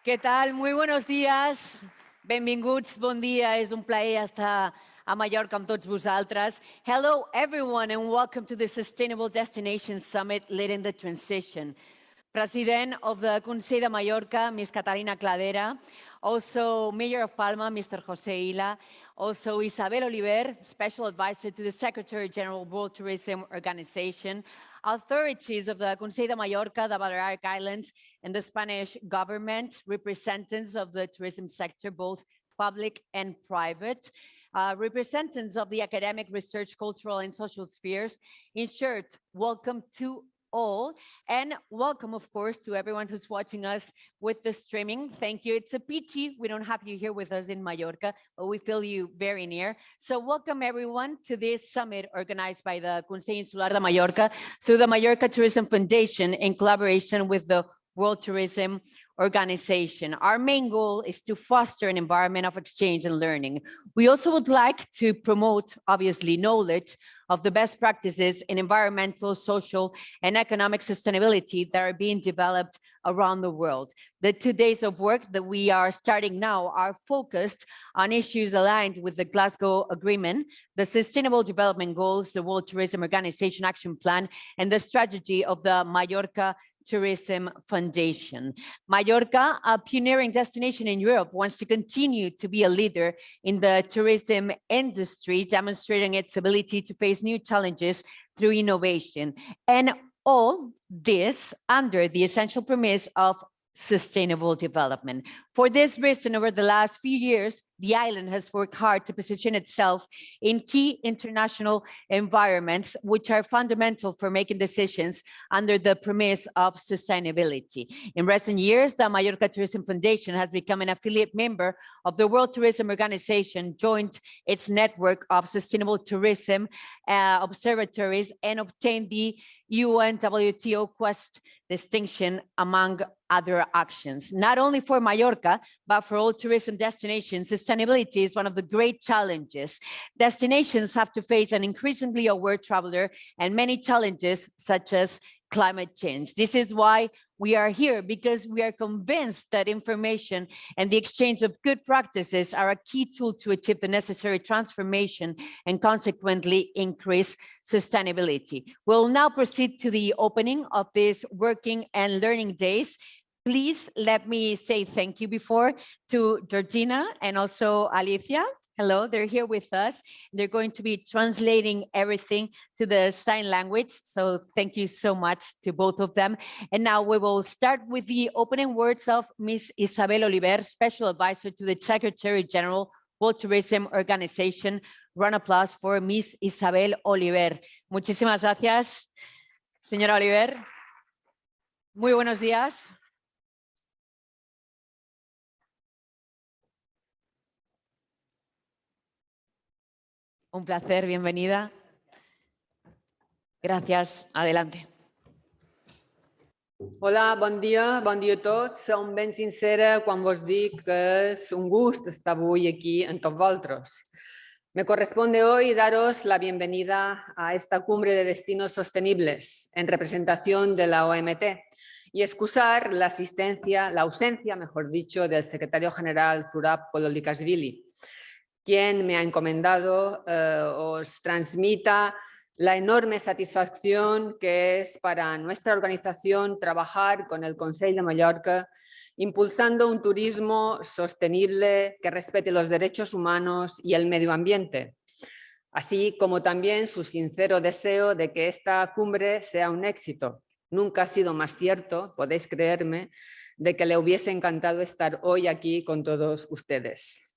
¿Qué tal? Muy buenos días. Benvinguts, bon dia. És un plaer estar a Mallorca amb tots vosaltres. Hello, everyone, and welcome to the Sustainable Destinations Summit Leading the Transition. President of the Consell de Mallorca, Ms. Catarina Cladera. Also, Mayor of Palma, Mr. José Ila. Also, Isabel Oliver, Special Advisor to the Secretary General World Tourism Organization. Authorities of the Consell de Mallorca, the Balearic Islands, and the Spanish government, representatives of the tourism sector, both public and private, representatives of the academic, research, cultural, and social spheres. In short, welcome to all, and welcome, of course, to everyone who's watching us with the streaming. Thank you. It's a pity we don't have you here with us in Mallorca, but we feel you very near. So welcome, everyone, to this summit organized by the Consell Insular de Mallorca through the Mallorca Tourism Foundation in collaboration with the World Tourism Organization. Our main goal is to foster an environment of exchange and learning. We also would like to promote, obviously, knowledge of the best practices in environmental, social, and economic sustainability that are being developed around the world. The 2 days of work that we are starting now are focused on issues aligned with the Glasgow Agreement, the Sustainable Development Goals, the World Tourism Organization Action Plan, and the strategy of the Mallorca Tourism Foundation. Mallorca, a pioneering destination in Europe, wants to continue to be a leader in the tourism industry, demonstrating its ability to face new challenges through innovation. And all this under the essential premise of sustainable development. For this reason, over the last few years, the island has worked hard to position itself in key international environments, which are fundamental for making decisions under the premise of sustainability. In recent years, the Mallorca Tourism Foundation has become an affiliate member of the World Tourism Organization, joined its network of sustainable tourism observatories, and obtained the UNWTO Quest distinction, among other actions. Not only for Mallorca, but for all tourism destinations, sustainability is one of the great challenges. Destinations have to face an increasingly aware traveler and many challenges such as climate change. This is why we are here, because we are convinced that information and the exchange of good practices are a key tool to achieve the necessary transformation and consequently increase sustainability. We'll now proceed to the opening of these working and learning days. Please let me say thank you before to Georgina and also Alicia. Hello, they're here with us. They're going to be translating everything to the sign language. So thank you so much to both of them. And now we will start with the opening words of Ms. Isabel Oliver, Special Advisor to the Secretary General, World Tourism Organization. Round of applause for Ms. Isabel Oliver. Muchísimas gracias, señora Oliver. Muy buenos días. Un placer, bienvenida. Gracias, adelante. Hola, bon dia a tots. Som ben sincera quan vos dic que és un gust estar avui aquí amb tots vosaltres. Me corresponde hoy daros la bienvenida a esta cumbre de destinos sostenibles en representación de la OMT y excusar la ausencia, mejor dicho, del secretario general Zurab Polodikashvili, quien me ha encomendado os transmita la enorme satisfacción que es para nuestra organización trabajar con el Consell de Mallorca, impulsando un turismo sostenible que respete los derechos humanos y el medio ambiente, así como también su sincero deseo de que esta cumbre sea un éxito. Nunca ha sido más cierto, podéis creerme, de que le hubiese encantado estar hoy aquí con todos ustedes.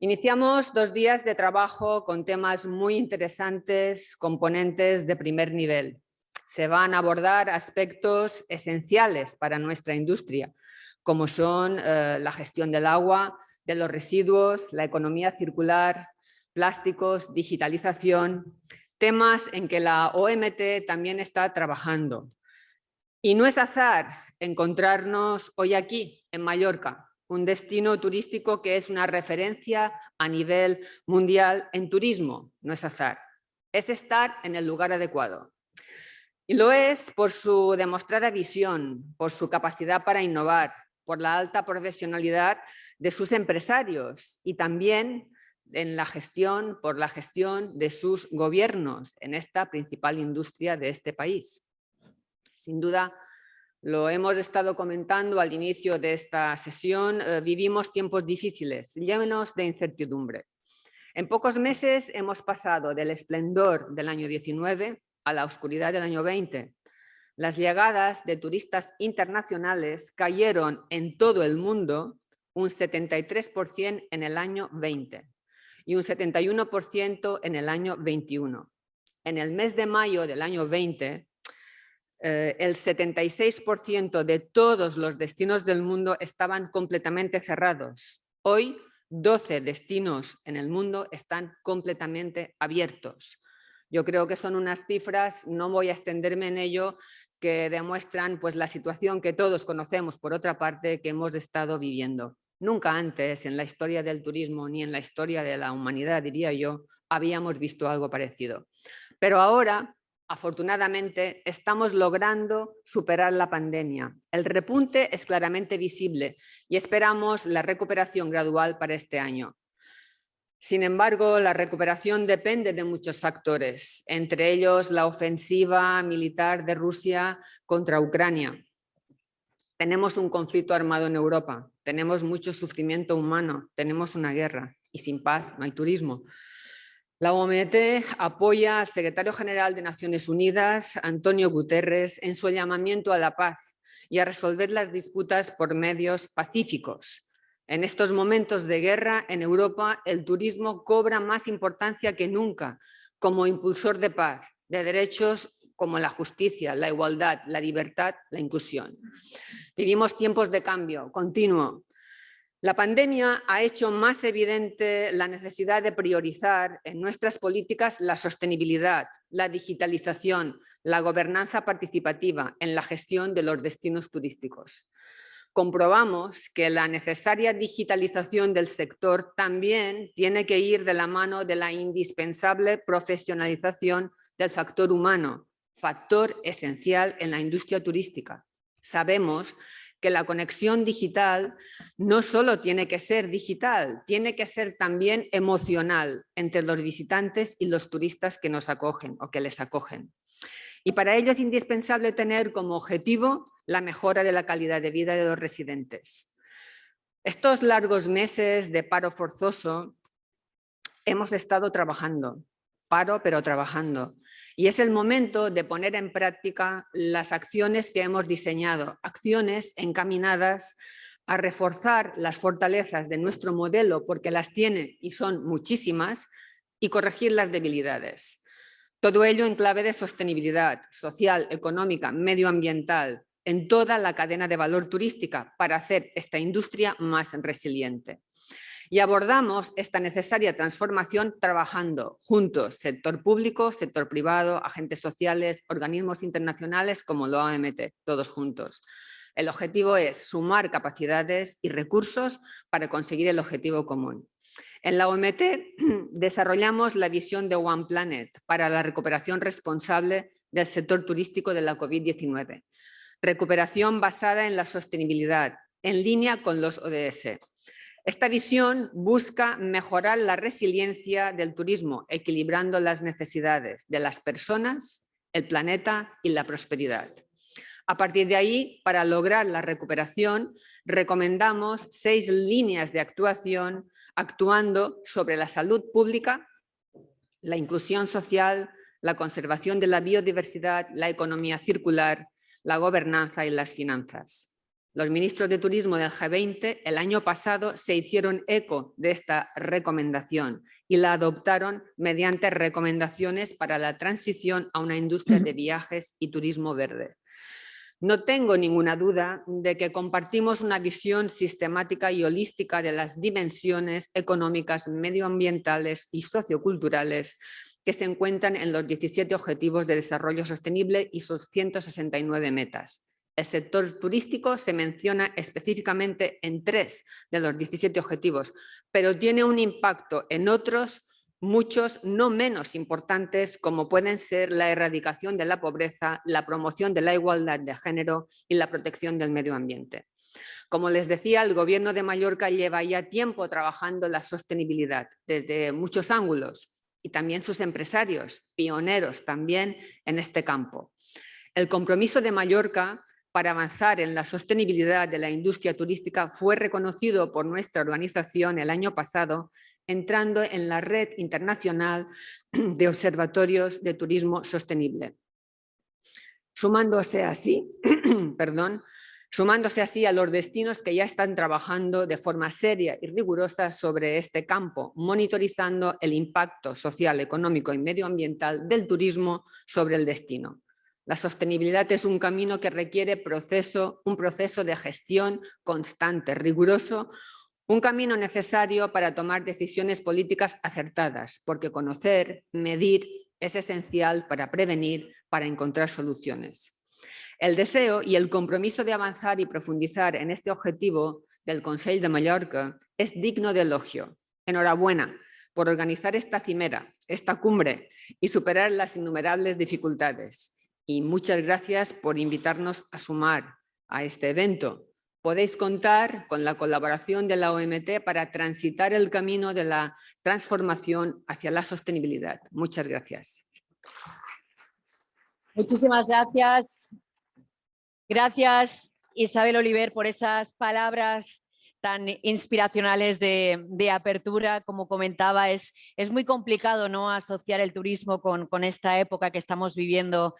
Iniciamos 2 días de trabajo con temas muy interesantes, componentes de primer nivel. Se van a abordar aspectos esenciales para nuestra industria, como son la gestión del agua, de los residuos, la economía circular, plásticos, digitalización, temas en que la OMT también está trabajando. Y no es azar encontrarnos hoy aquí, en Mallorca, un destino turístico que es una referencia a nivel mundial en turismo. No es azar, es estar en el lugar adecuado. Y lo es por su demostrada visión, por su capacidad para innovar, por la alta profesionalidad de sus empresarios y también por la gestión de sus gobiernos en esta principal industria de este país. Sin duda, lo hemos estado comentando al inicio de esta sesión, vivimos tiempos difíciles, llenos de incertidumbre. En pocos meses hemos pasado del esplendor del año 19 a la oscuridad del año 20. Las llegadas de turistas internacionales cayeron en todo el mundo un 73% en el año 20 y un 71% en el año 21. En el mes de mayo del año 20, el 76% de todos los destinos del mundo estaban completamente cerrados. Hoy, 12 destinos en el mundo están completamente abiertos. Yo creo que son unas cifras, no voy a extenderme en ello, que demuestran pues, la situación que todos conocemos, por otra parte, que hemos estado viviendo. Nunca antes en la historia del turismo ni en la historia de la humanidad, diría yo, habíamos visto algo parecido. Pero ahora, afortunadamente, estamos logrando superar la pandemia. El repunte es claramente visible y esperamos la recuperación gradual para este año. Sin embargo, la recuperación depende de muchos factores, entre ellos la ofensiva militar de Rusia contra Ucrania. Tenemos un conflicto armado en Europa, tenemos mucho sufrimiento humano, tenemos una guerra y sin paz no hay turismo. La OMT apoya al secretario general de Naciones Unidas, Antonio Guterres, en su llamamiento a la paz y a resolver las disputas por medios pacíficos. En estos momentos de guerra en Europa, el turismo cobra más importancia que nunca como impulsor de paz, de derechos como la justicia, la igualdad, la libertad, la inclusión. Vivimos tiempos de cambio continuo. La pandemia ha hecho más evidente la necesidad de priorizar en nuestras políticas la sostenibilidad, la digitalización, la gobernanza participativa en la gestión de los destinos turísticos. Comprobamos que la necesaria digitalización del sector también tiene que ir de la mano de la indispensable profesionalización del factor humano, factor esencial en la industria turística. Sabemos que la conexión digital no solo tiene que ser digital, tiene que ser también emocional entre los visitantes y los turistas que nos acogen o que les acogen. Y para ello es indispensable tener como objetivo la mejora de la calidad de vida de los residentes. Estos largos meses de paro forzoso hemos estado trabajando, pero trabajando. Y es el momento de poner en práctica las acciones que hemos diseñado, acciones encaminadas a reforzar las fortalezas de nuestro modelo, porque las tiene y son muchísimas, y corregir las debilidades. Todo ello en clave de sostenibilidad social, económica, medioambiental, en toda la cadena de valor turística para hacer esta industria más resiliente. Y abordamos esta necesaria transformación trabajando juntos, sector público, sector privado, agentes sociales, organismos internacionales como la OMT, todos juntos. El objetivo es sumar capacidades y recursos para conseguir el objetivo común. En la OMT desarrollamos la visión de One Planet para la recuperación responsable del sector turístico de la COVID-19. Recuperación basada en la sostenibilidad, en línea con los ODS. Esta visión busca mejorar la resiliencia del turismo, equilibrando las necesidades de las personas, el planeta y la prosperidad. A partir de ahí, para lograr la recuperación, recomendamos 6 líneas de actuación actuando sobre la salud pública, la inclusión social, la conservación de la biodiversidad, la economía circular, la gobernanza y las finanzas. Los ministros de turismo del G20 el año pasado se hicieron eco de esta recomendación y la adoptaron mediante recomendaciones para la transición a una industria de viajes y turismo verde. No tengo ninguna duda de que compartimos una visión sistemática y holística de las dimensiones económicas, medioambientales y socioculturales que se encuentran en los 17 Objetivos de Desarrollo Sostenible y sus 169 metas. El sector turístico se menciona específicamente en 3 de los 17 objetivos, pero tiene un impacto en otros muchos no menos importantes, como pueden ser la erradicación de la pobreza, la promoción de la igualdad de género y la protección del medio ambiente. Como les decía, el Gobierno de Mallorca lleva ya tiempo trabajando en la sostenibilidad desde muchos ángulos y también sus empresarios, pioneros también en este campo. El compromiso de Mallorca para avanzar en la sostenibilidad de la industria turística fue reconocido por nuestra organización el año pasado, entrando en la red internacional de observatorios de turismo sostenible. Sumándose así, sumándose así a los destinos que ya están trabajando de forma seria y rigurosa sobre este campo, monitorizando el impacto social, económico y medioambiental del turismo sobre el destino. La sostenibilidad es un camino que requiere un proceso de gestión constante, riguroso, un camino necesario para tomar decisiones políticas acertadas, porque conocer, medir, es esencial para prevenir, para encontrar soluciones. El deseo y el compromiso de avanzar y profundizar en este objetivo del Consell de Mallorca es digno de elogio. Enhorabuena por organizar esta cimera, esta cumbre y superar las innumerables dificultades. Y muchas gracias por invitarnos a sumar a este evento. Podéis contar con la colaboración de la OMT para transitar el camino de la transformación hacia la sostenibilidad. Muchas gracias. Muchísimas gracias. Gracias, Isabel Oliver, por esas palabras tan inspiracionales de apertura. Como comentaba, es muy complicado, ¿no?, asociar el turismo con esta época que estamos viviendo,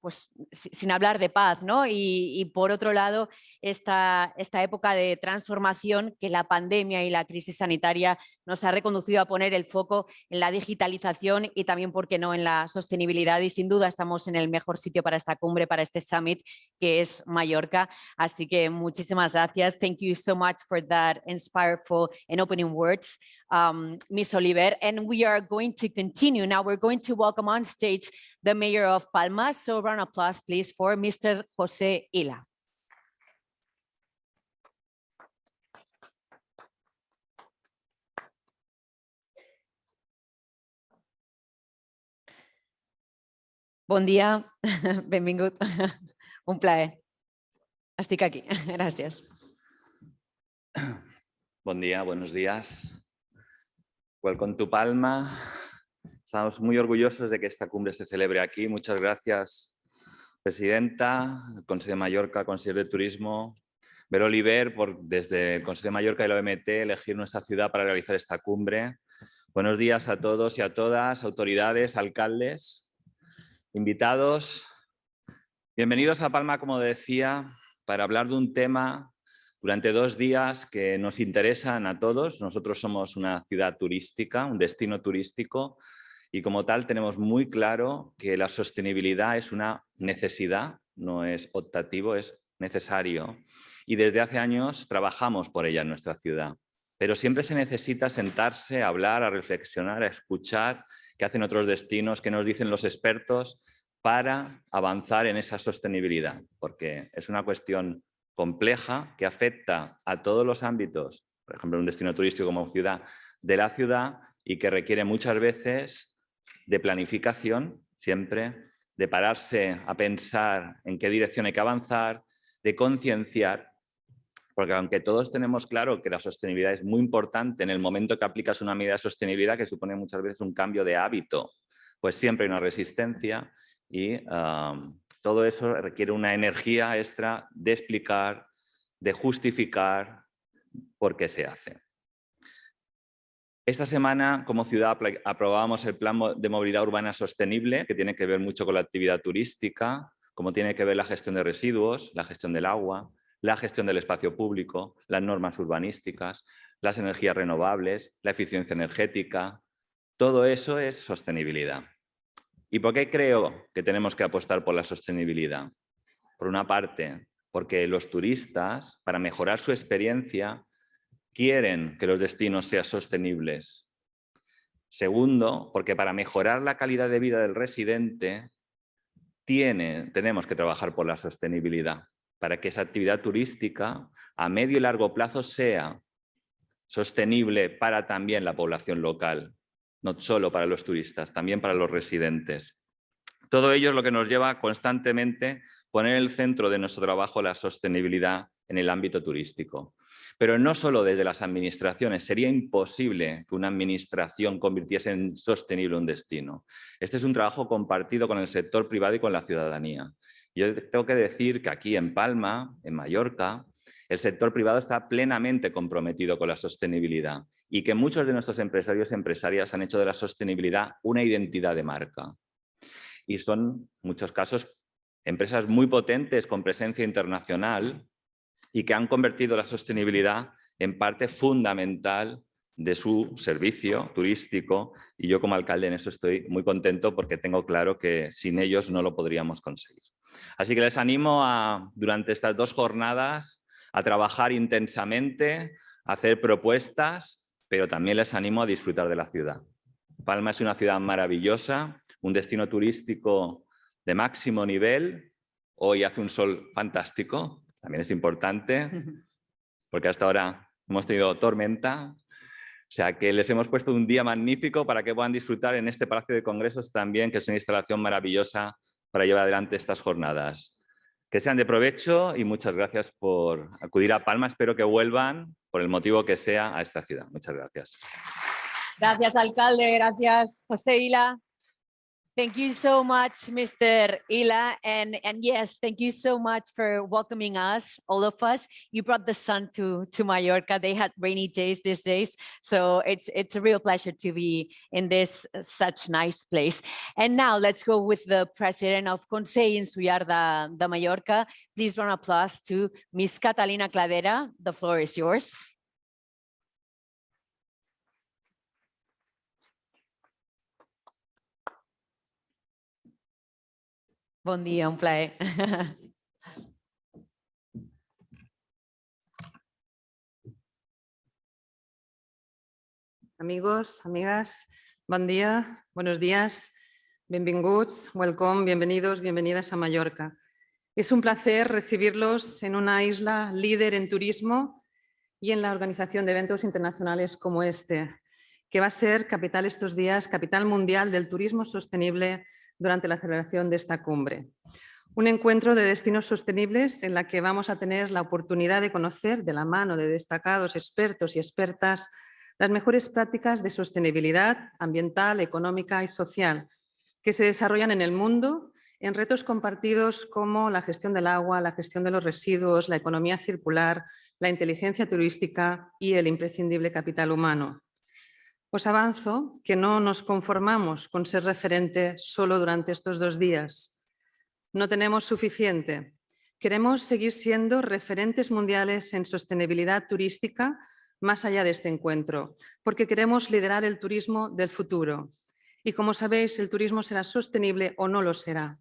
pues, sin hablar de paz, ¿no? Y por otro lado, esta época de transformación que la pandemia y la crisis sanitaria nos ha reconducido a poner el foco en la digitalización y también, ¿por qué no?, en la sostenibilidad. Y sin duda estamos en el mejor sitio para esta cumbre, para este summit, que es Mallorca. Así que muchísimas gracias. Thank you so much for that inspireful and opening words, Ms. Oliver. And we are going to continue. Now we're going to welcome on stage the Mayor of Palma. So round of applause, please, for Mr. José Ila. Bon dia, benvingut, un plaer. Estic aquí, gracias. Buen día, buenos días. Welcome to Palma. Estamos muy orgullosos de que esta cumbre se celebre aquí. Muchas gracias, Presidenta, el Consell de Mallorca, Consejero de Turismo, Ver Oliver, por desde el Consell de Mallorca y la OMT elegir nuestra ciudad para realizar esta cumbre. Buenos días a todos y a todas, autoridades, alcaldes, invitados. Bienvenidos a Palma, como decía, para hablar de un tema durante 2 días que nos interesan a todos. Nosotros somos una ciudad turística, un destino turístico, y como tal tenemos muy claro que la sostenibilidad es una necesidad, no es optativo, es necesario. Y desde hace años trabajamos por ella en nuestra ciudad. Pero siempre se necesita sentarse, a hablar, a reflexionar, a escuchar qué hacen otros destinos, qué nos dicen los expertos para avanzar en esa sostenibilidad, porque es una cuestión compleja que afecta a todos los ámbitos, por ejemplo, un destino turístico como ciudad, de la ciudad, y que requiere muchas veces de planificación, siempre, de pararse a pensar en qué dirección hay que avanzar, de concienciar, porque aunque todos tenemos claro que la sostenibilidad es muy importante en el momento que aplicas una medida de sostenibilidad que supone muchas veces un cambio de hábito, pues siempre hay una resistencia y todo eso requiere una energía extra de explicar, de justificar por qué se hace. Esta semana, como ciudad, aprobábamos el Plan de Movilidad Urbana Sostenible, que tiene que ver mucho con la actividad turística, como tiene que ver la gestión de residuos, la gestión del agua, la gestión del espacio público, las normas urbanísticas, las energías renovables, la eficiencia energética. Todo eso es sostenibilidad. ¿Y por qué creo que tenemos que apostar por la sostenibilidad? Por una parte, porque los turistas, para mejorar su experiencia, quieren que los destinos sean sostenibles. Segundo, porque para mejorar la calidad de vida del residente, tenemos que trabajar por la sostenibilidad, para que esa actividad turística a medio y largo plazo sea sostenible para también la población local. No solo para los turistas, también para los residentes. Todo ello es lo que nos lleva constantemente poner en el centro de nuestro trabajo la sostenibilidad en el ámbito turístico. Pero no solo desde las administraciones, sería imposible que una administración convirtiese en sostenible un destino. Este es un trabajo compartido con el sector privado y con la ciudadanía. Yo tengo que decir que aquí en Palma, en Mallorca, el sector privado está plenamente comprometido con la sostenibilidad y que muchos de nuestros empresarios y empresarias han hecho de la sostenibilidad una identidad de marca. Y son, en muchos casos, empresas muy potentes con presencia internacional y que han convertido la sostenibilidad en parte fundamental de su servicio turístico, y yo como alcalde en eso estoy muy contento porque tengo claro que sin ellos no lo podríamos conseguir. Así que les animo durante estas 2 jornadas a trabajar intensamente, a hacer propuestas, pero también les animo a disfrutar de la ciudad. Palma es una ciudad maravillosa, un destino turístico de máximo nivel. Hoy hace un sol fantástico, también es importante, porque hasta ahora hemos tenido tormenta. O sea que les hemos puesto un día magnífico para que puedan disfrutar en este Palacio de Congresos también, que es una instalación maravillosa para llevar adelante estas jornadas. Que sean de provecho y muchas gracias por acudir a Palma. Espero que vuelvan, por el motivo que sea, a esta ciudad. Muchas gracias. Gracias, alcalde. Gracias, José Ila. Thank you so much, Mr. Ila. And yes, thank you so much for welcoming us, all of us. You brought the sun to Mallorca. They had rainy days these days. So it's a real pleasure to be in this such nice place. And now let's go with the president of Consell Insular de Mallorca. Please round of applause to Miss Catalina Cladera. The floor is yours. Bon dia, un plaer. Amigos, amigas, bon dia, buenos días, benvinguts, welcome, bienvenidos, bienvenidas a Mallorca. Es un placer recibirlos en una isla líder en turismo y en la organización de eventos internacionales como este, que va a ser capital estos días, capital mundial del turismo sostenible durante la celebración de esta cumbre. Un encuentro de destinos sostenibles en la que vamos a tener la oportunidad de conocer de la mano de destacados expertos y expertas las mejores prácticas de sostenibilidad ambiental, económica y social que se desarrollan en el mundo en retos compartidos como la gestión del agua, la gestión de los residuos, la economía circular, la inteligencia turística y el imprescindible capital humano. Os avanzo que no nos conformamos con ser referente solo durante estos 2 días. No tenemos suficiente. Queremos seguir siendo referentes mundiales en sostenibilidad turística más allá de este encuentro, porque queremos liderar el turismo del futuro. Y como sabéis, el turismo será sostenible o no lo será.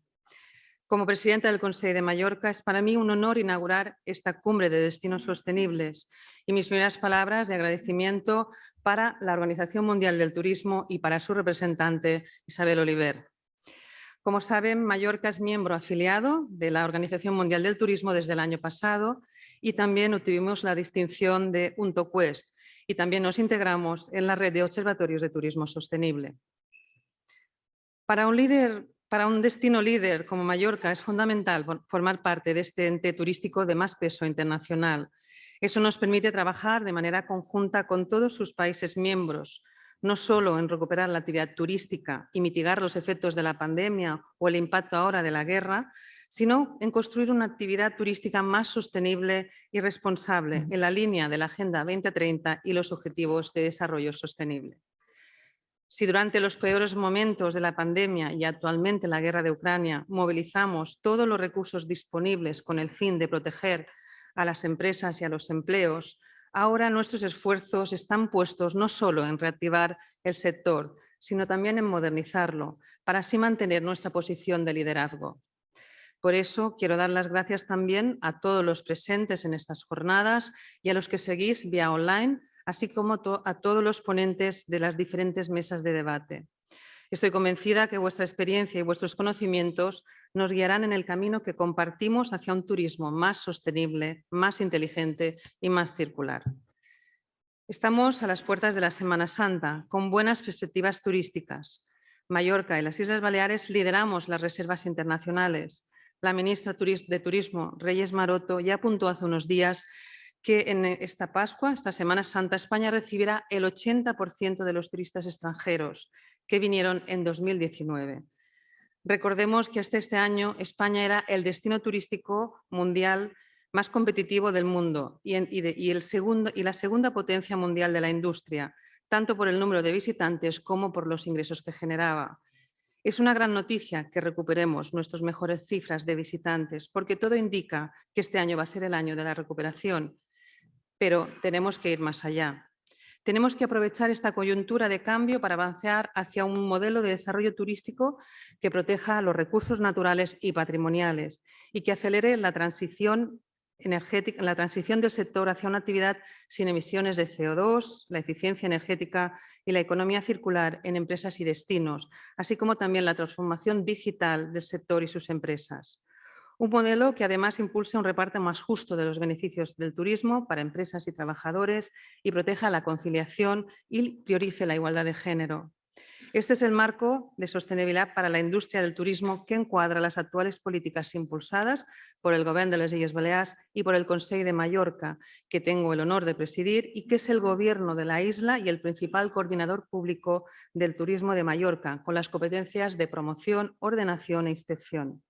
Como presidenta del Consell de Mallorca, es para mí un honor inaugurar esta cumbre de destinos sostenibles y mis primeras palabras de agradecimiento para la Organización Mundial del Turismo y para su representante, Isabel Oliver. Como saben, Mallorca es miembro afiliado de la Organización Mundial del Turismo desde el año pasado y también obtuvimos la distinción de UNTOQUEST y también nos integramos en la red de observatorios de turismo sostenible. Para un destino líder como Mallorca es fundamental formar parte de este ente turístico de más peso internacional. Eso nos permite trabajar de manera conjunta con todos sus países miembros, no solo en recuperar la actividad turística y mitigar los efectos de la pandemia o el impacto ahora de la guerra, sino en construir una actividad turística más sostenible y responsable en la línea de la Agenda 2030 y los Objetivos de Desarrollo Sostenible. Si durante los peores momentos de la pandemia y actualmente la guerra de Ucrania movilizamos todos los recursos disponibles con el fin de proteger a las empresas y a los empleos, ahora nuestros esfuerzos están puestos no solo en reactivar el sector, sino también en modernizarlo, para así mantener nuestra posición de liderazgo. Por eso quiero dar las gracias también a todos los presentes en estas jornadas y a los que seguís vía online, así como a todos los ponentes de las diferentes mesas de debate. Estoy convencida que vuestra experiencia y vuestros conocimientos nos guiarán en el camino que compartimos hacia un turismo más sostenible, más inteligente y más circular. Estamos a las puertas de la Semana Santa, con buenas perspectivas turísticas. Mallorca y las Islas Baleares lideramos las reservas internacionales. La ministra de Turismo, Reyes Maroto, ya apuntó hace unos días que en esta Pascua, esta Semana Santa, España recibirá el 80% de los turistas extranjeros que vinieron en 2019. Recordemos que hasta este año España era el destino turístico mundial más competitivo del mundo y la segunda potencia mundial de la industria, tanto por el número de visitantes como por los ingresos que generaba. Es una gran noticia que recuperemos nuestras mejores cifras de visitantes, porque todo indica que este año va a ser el año de la recuperación, pero tenemos que ir más allá. Tenemos que aprovechar esta coyuntura de cambio para avanzar hacia un modelo de desarrollo turístico que proteja los recursos naturales y patrimoniales y que acelere la transición energética, la transición del sector hacia una actividad sin emisiones de CO2, la eficiencia energética y la economía circular en empresas y destinos, así como también la transformación digital del sector y sus empresas. Un modelo que además impulse un reparto más justo de los beneficios del turismo para empresas y trabajadores y proteja la conciliación y priorice la igualdad de género. Este es el marco de sostenibilidad para la industria del turismo que encuadra las actuales políticas impulsadas por el Gobierno de les Illes Balears y por el Consell de Mallorca, que tengo el honor de presidir y que es el Gobierno de la isla y el principal coordinador público del turismo de Mallorca, con las competencias de promoción, ordenación e inspección.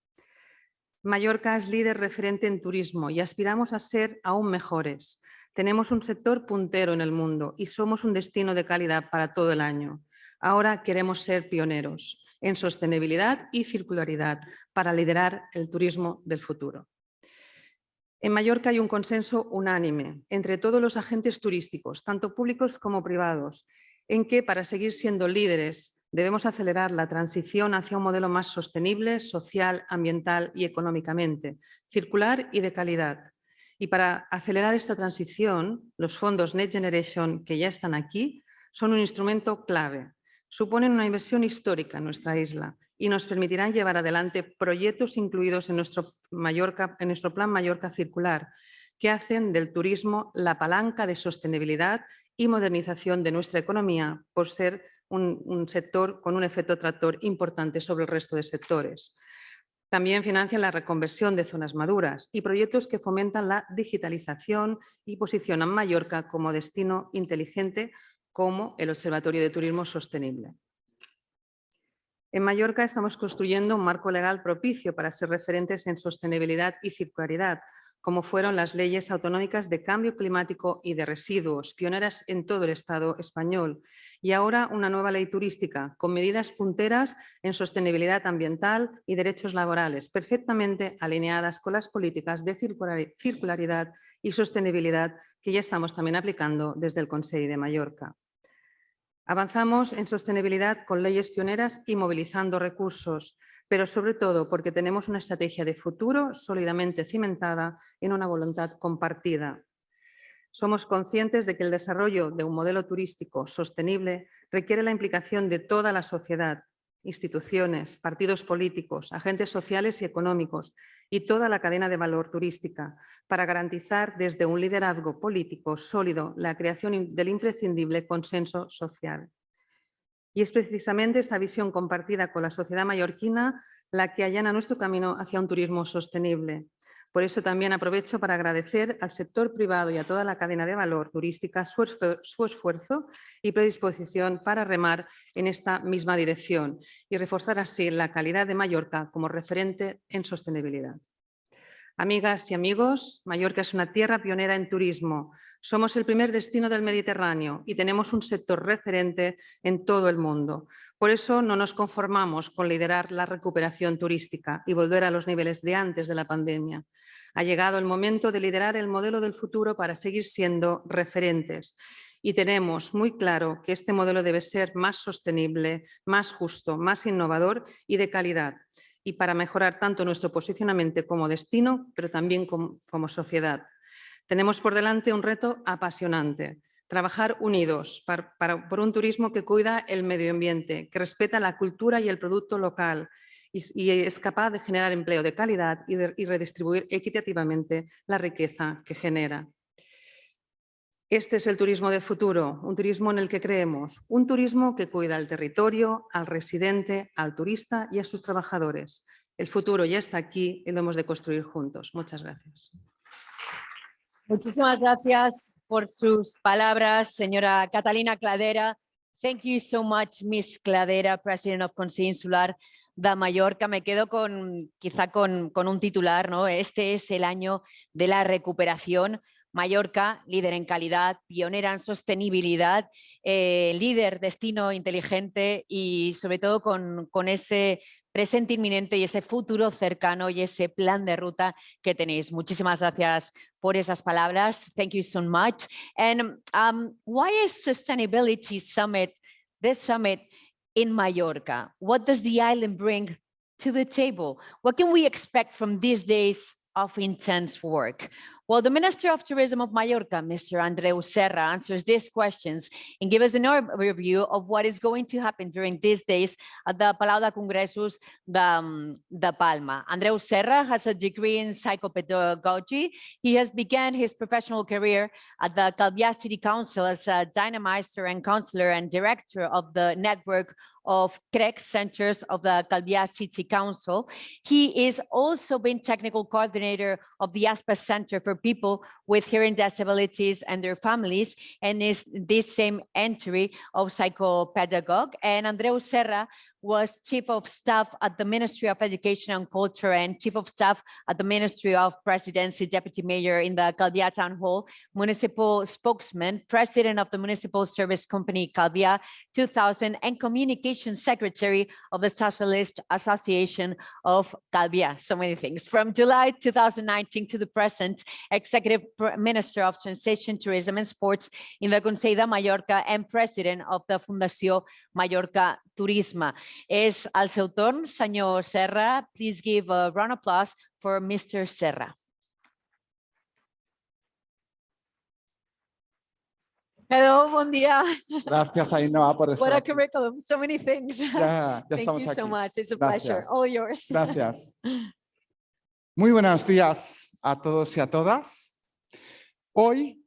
Mallorca es líder referente en turismo y aspiramos a ser aún mejores. Tenemos un sector puntero en el mundo y somos un destino de calidad para todo el año. Ahora queremos ser pioneros en sostenibilidad y circularidad para liderar el turismo del futuro. En Mallorca hay un consenso unánime entre todos los agentes turísticos, tanto públicos como privados, en que para seguir siendo líderes debemos acelerar la transición hacia un modelo más sostenible, social, ambiental y económicamente, circular y de calidad. Y para acelerar esta transición, los fondos Next Generation, que ya están aquí, son un instrumento clave. Suponen una inversión histórica en nuestra isla y nos permitirán llevar adelante proyectos incluidos en nuestro Plan Mallorca Circular, que hacen del turismo la palanca de sostenibilidad y modernización de nuestra economía por ser un sector con un efecto tractor importante sobre el resto de sectores. También financian la reconversión de zonas maduras y proyectos que fomentan la digitalización y posicionan Mallorca como destino inteligente, como el Observatorio de Turismo Sostenible. En Mallorca estamos construyendo un marco legal propicio para ser referentes en sostenibilidad y circularidad, como fueron las leyes autonómicas de cambio climático y de residuos, pioneras en todo el Estado español, y ahora una nueva ley turística con medidas punteras en sostenibilidad ambiental y derechos laborales, perfectamente alineadas con las políticas de circularidad y sostenibilidad que ya estamos también aplicando desde el Consell de Mallorca. Avanzamos en sostenibilidad con leyes pioneras y movilizando recursos, pero sobre todo porque tenemos una estrategia de futuro sólidamente cimentada en una voluntad compartida. Somos conscientes de que el desarrollo de un modelo turístico sostenible requiere la implicación de toda la sociedad, instituciones, partidos políticos, agentes sociales y económicos y toda la cadena de valor turística para garantizar desde un liderazgo político sólido la creación del imprescindible consenso social. Y es precisamente esta visión compartida con la sociedad mallorquina la que allana nuestro camino hacia un turismo sostenible. Por eso también aprovecho para agradecer al sector privado y a toda la cadena de valor turística su esfuerzo y predisposición para remar en esta misma dirección y reforzar así la calidad de Mallorca como referente en sostenibilidad. Amigas y amigos, Mallorca es una tierra pionera en turismo. Somos el primer destino del Mediterráneo y tenemos un sector referente en todo el mundo. Por eso no nos conformamos con liderar la recuperación turística y volver a los niveles de antes de la pandemia. Ha llegado el momento de liderar el modelo del futuro para seguir siendo referentes. Y tenemos muy claro que este modelo debe ser más sostenible, más justo, más innovador y de calidad. Y para mejorar tanto nuestro posicionamiento como destino, pero también como sociedad. Tenemos por delante un reto apasionante, trabajar unidos por un turismo que cuida el medio ambiente, que respeta la cultura y el producto local y es capaz de generar empleo de calidad y redistribuir equitativamente la riqueza que genera. Este es el turismo del futuro, un turismo en el que creemos, un turismo que cuida al territorio, al residente, al turista y a sus trabajadores. El futuro ya está aquí y lo hemos de construir juntos. Muchas gracias. Muchísimas gracias por sus palabras, señora Catalina Cladera. Thank you so much, Miss Cladera, President of Consell Insular de Mallorca. Me quedo quizá con un titular, ¿no? Este es el año de la recuperación. Mallorca, líder en calidad, pionera en sostenibilidad, líder destino inteligente y sobre todo con ese presente inminente y ese futuro cercano y ese plan de ruta que tenéis. Muchísimas gracias por esas palabras. Thank you so much. And why is Sustainability Summit, this summit in Mallorca? What does the island bring to the table? What can we expect from these days of intense work? Well, the Minister of Tourism of Mallorca, Mr. Andreu Serra, answers these questions and gives us an overview of what is going to happen during these days at the Palau de Congressos de Palma. Andreu Serra has a degree in psychopedagogy. He has begun his professional career at the Calvià City Council as a dynamizer and counselor and director of the network of CREC Centers of the Calvià City Council. He is also been technical coordinator of the ASPA Center for People with Hearing Disabilities and their families, and is this same entry of psychopedagogue. And Andreu Serra was Chief of Staff at the Ministry of Education and Culture and Chief of Staff at the Ministry of Presidency, Deputy Mayor in the Calvià Town Hall, Municipal Spokesman, President of the Municipal Service Company Calvià 2000, and Communication Secretary of the Socialist Association of Calvià. So many things. From July 2019 to the present, Executive Minister of Transition, Tourism and Sports in the Consell de Mallorca and President of the Fundació Mallorca Turisme. És el seu torn, senyor Serra. Please give a round of applause for Mr. Serra. Hello, buen día. Gracias, Ainhoa, por estar What a aquí. curriculum, so many things. Ya Thank estamos you so aquí. much. It's a pleasure. Gracias. All yours. Gracias. Muy buenos días a todos y a todas. Hoy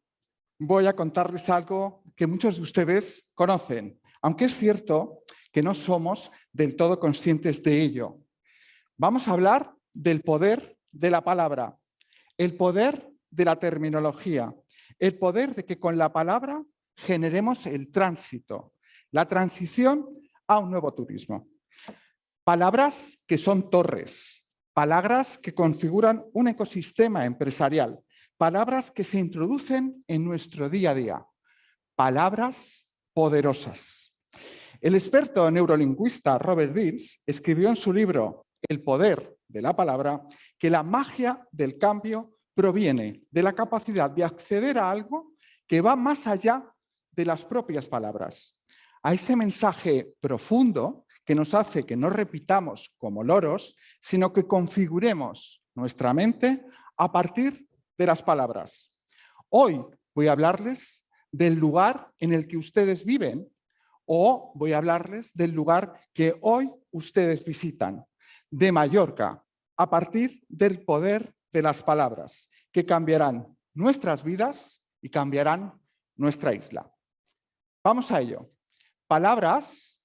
voy a contarles algo que muchos de ustedes conocen, aunque es cierto que no somos del todo conscientes de ello. Vamos a hablar del poder de la palabra, el poder de la terminología, el poder de que con la palabra generemos el tránsito, la transición a un nuevo turismo. Palabras que son torres, palabras que configuran un ecosistema empresarial, palabras que se introducen en nuestro día a día, palabras poderosas. El experto neurolingüista Robert Dills escribió en su libro El poder de la palabra que la magia del cambio proviene de la capacidad de acceder a algo que va más allá de las propias palabras, a ese mensaje profundo que nos hace que no repitamos como loros, sino que configuremos nuestra mente a partir de las palabras. Hoy voy a hablarles del lugar en el que ustedes viven o voy a hablarles del lugar que hoy ustedes visitan, de Mallorca, a partir del poder de las palabras, que cambiarán nuestras vidas y cambiarán nuestra isla. Vamos a ello. Palabras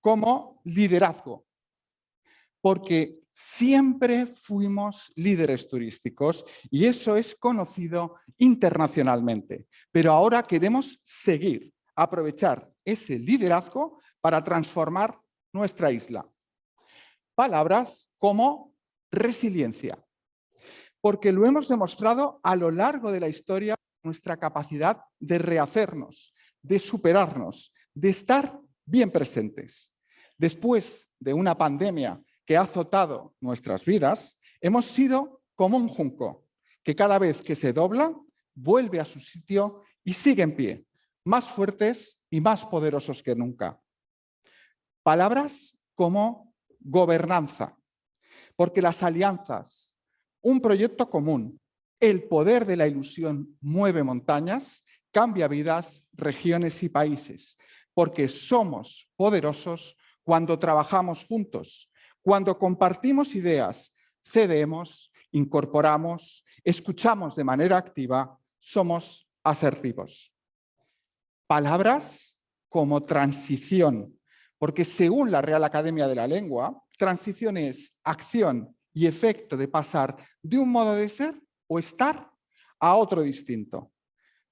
como liderazgo, porque siempre fuimos líderes turísticos y eso es conocido internacionalmente, pero ahora queremos seguir, aprovechar ese liderazgo para transformar nuestra isla. Palabras como resiliencia, porque lo hemos demostrado a lo largo de la historia, nuestra capacidad de rehacernos, de superarnos, de estar bien presentes. Después de una pandemia que ha azotado nuestras vidas, hemos sido como un junco, que cada vez que se dobla, vuelve a su sitio y sigue en pie, más fuertes y más poderosos que nunca. Palabras como gobernanza, porque las alianzas, un proyecto común, el poder de la ilusión mueve montañas, cambia vidas, regiones y países, porque somos poderosos cuando trabajamos juntos, cuando compartimos ideas, cedemos, incorporamos, escuchamos de manera activa, somos asertivos. Palabras como transición, porque según la Real Academia de la Lengua, transición es acción y efecto de pasar de un modo de ser o estar a otro distinto.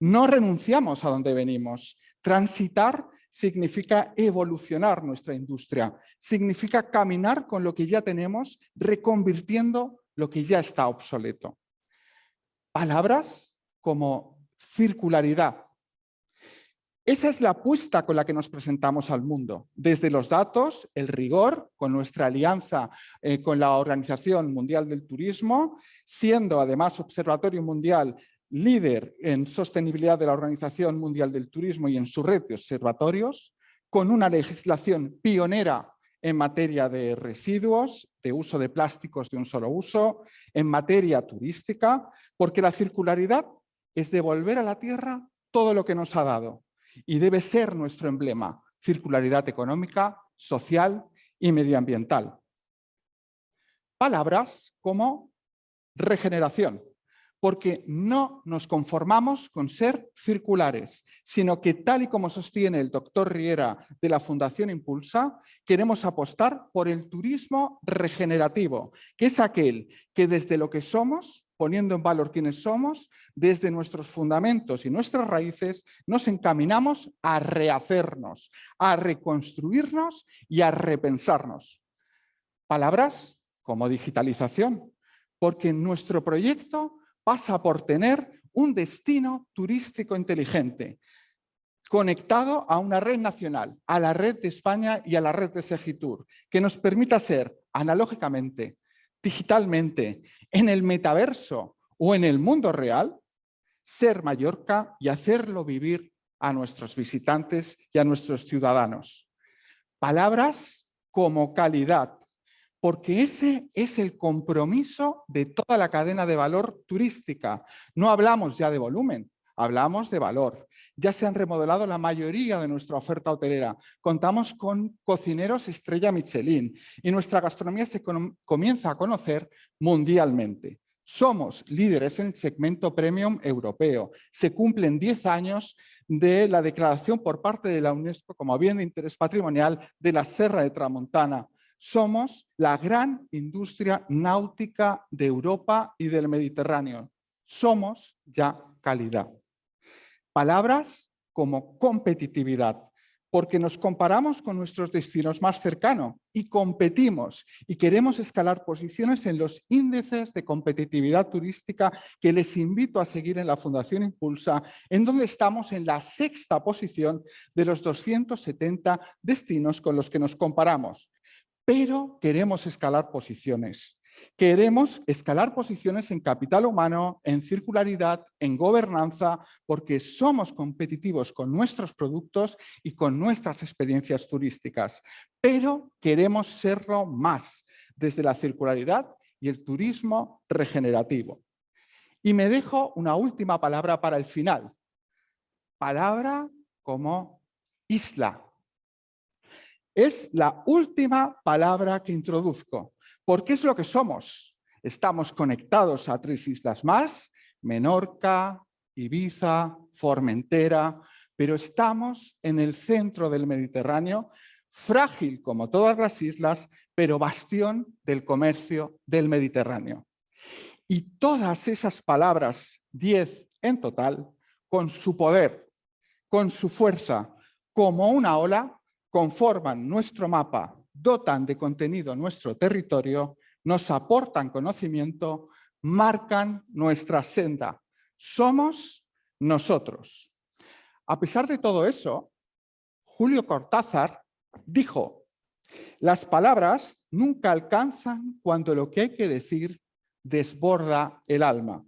No renunciamos a donde venimos. Transitar significa evolucionar nuestra industria, significa caminar con lo que ya tenemos, reconvirtiendo lo que ya está obsoleto. Palabras como circularidad. Esa es la apuesta con la que nos presentamos al mundo. Desde los datos, el rigor, con nuestra alianza con la Organización Mundial del Turismo, siendo además Observatorio Mundial líder en sostenibilidad de la Organización Mundial del Turismo y en su red de observatorios, con una legislación pionera en materia de residuos, de uso de plásticos de un solo uso, en materia turística, porque la circularidad es devolver a la tierra todo lo que nos ha dado y debe ser nuestro emblema: circularidad económica, social y medioambiental. Palabras como regeneración, porque no nos conformamos con ser circulares, sino que, tal y como sostiene el doctor Riera de la Fundación Impulsa, queremos apostar por el turismo regenerativo, que es aquel que desde lo que somos, poniendo en valor quiénes somos, desde nuestros fundamentos y nuestras raíces, nos encaminamos a rehacernos, a reconstruirnos y a repensarnos. Palabras como digitalización, porque nuestro proyecto pasa por tener un destino turístico inteligente, conectado a una red nacional, a la red de España y a la red de Segitur, que nos permita ser analógicamente, digitalmente, en el metaverso o en el mundo real, ser Mallorca y hacerlo vivir a nuestros visitantes y a nuestros ciudadanos. Palabras como calidad, porque ese es el compromiso de toda la cadena de valor turística. No hablamos ya de volumen, hablamos de valor. Ya se han remodelado la mayoría de nuestra oferta hotelera. Contamos con cocineros estrella Michelin y nuestra gastronomía se comienza a conocer mundialmente. Somos líderes en el segmento premium europeo. Se cumplen 10 años de la declaración por parte de la UNESCO como bien de interés patrimonial de la Serra de Tramontana. Somos la gran industria náutica de Europa y del Mediterráneo. Somos ya calidad. Palabras como competitividad, porque nos comparamos con nuestros destinos más cercanos y competimos y queremos escalar posiciones en los índices de competitividad turística que les invito a seguir en la Fundación Impulsa, en donde estamos en la 6ª posición de los 270 destinos con los que nos comparamos. Pero queremos escalar posiciones. Queremos escalar posiciones en capital humano, en circularidad, en gobernanza, porque somos competitivos con nuestros productos y con nuestras experiencias turísticas. Pero queremos serlo más desde la circularidad y el turismo regenerativo. Y me dejo una última palabra para el final. Palabra como isla. Es la última palabra que introduzco, porque es lo que somos. Estamos conectados a 3 islas más, Menorca, Ibiza, Formentera, pero estamos en el centro del Mediterráneo, frágil como todas las islas, pero bastión del comercio del Mediterráneo. Y todas esas palabras, 10 en total, con su poder, con su fuerza, como una ola, conforman nuestro mapa, dotan de contenido nuestro territorio, nos aportan conocimiento, marcan nuestra senda. Somos nosotros. A pesar de todo eso, Julio Cortázar dijo: las palabras nunca alcanzan cuando lo que hay que decir desborda el alma.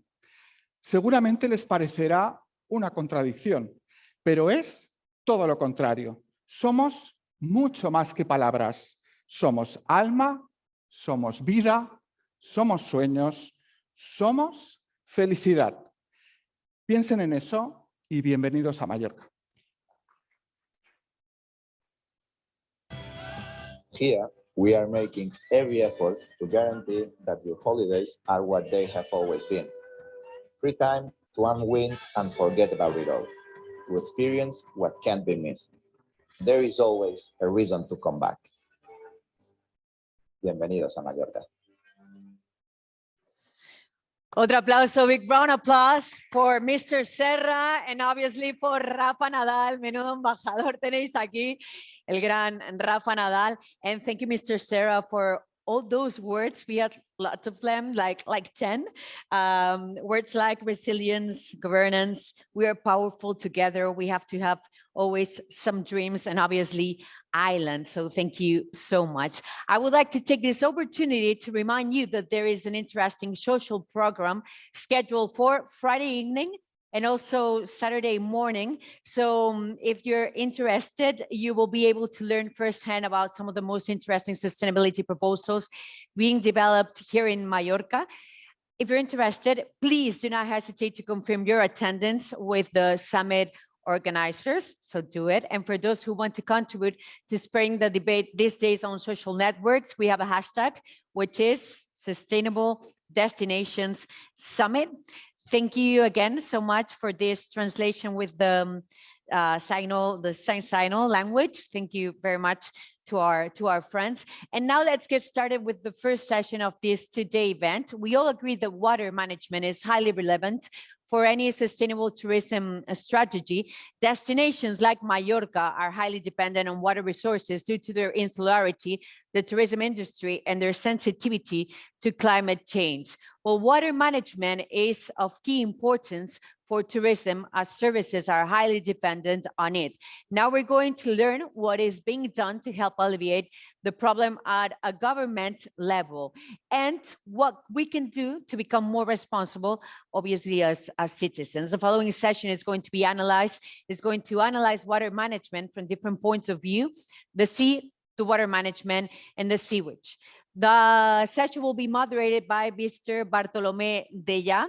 Seguramente les parecerá una contradicción, pero es todo lo contrario. Somos mucho más que palabras. Somos alma, somos vida, somos sueños, somos felicidad. Piensen en eso y bienvenidos a Mallorca. Here, we are making every effort to guarantee that your holidays are what they have always been. Free time to unwind and forget about it all, to experience what can't be missed. there is always a reason to come back. Bienvenidos a Mallorca. Otro aplauso, big round applause for Mr. Serra and obviously for Rafa Nadal. Menudo embajador tenéis aquí, el gran Rafa Nadal. And thank you, Mr. Serra, for all those words. We had lots of them, like 10. Words like resilience, governance. We are powerful together. We have to have always some dreams and obviously island. So thank you so much. I would like to take this opportunity to remind you that there is an interesting social program scheduled for Friday evening and also Saturday morning. So if you're interested, you will be able to learn firsthand about some of the most interesting sustainability proposals being developed here in Mallorca. If you're interested, please do not hesitate to confirm your attendance with the summit organizers, so do it. And for those who want to contribute to spreading the debate these days on social networks, we have a hashtag, which is Sustainable Destinations Summit. Thank you again so much for this translation with the sign language. Thank you very much to our friends. And now let's get started with the first session of this today event. We all agree that water management is highly relevant for any sustainable tourism strategy. Destinations like Mallorca are highly dependent on water resources due to their insularity, the tourism industry, and their sensitivity to climate change. Well, water management is of key importance for tourism as services are highly dependent on it. Now we're going to learn what is being done to help alleviate the problem at a government level and what we can do to become more responsible, obviously as citizens. The following session is going to be analyzed, water management from different points of view, the sea, the water management, and the sewage. The session will be moderated by Mr. Bartolomé Dellà.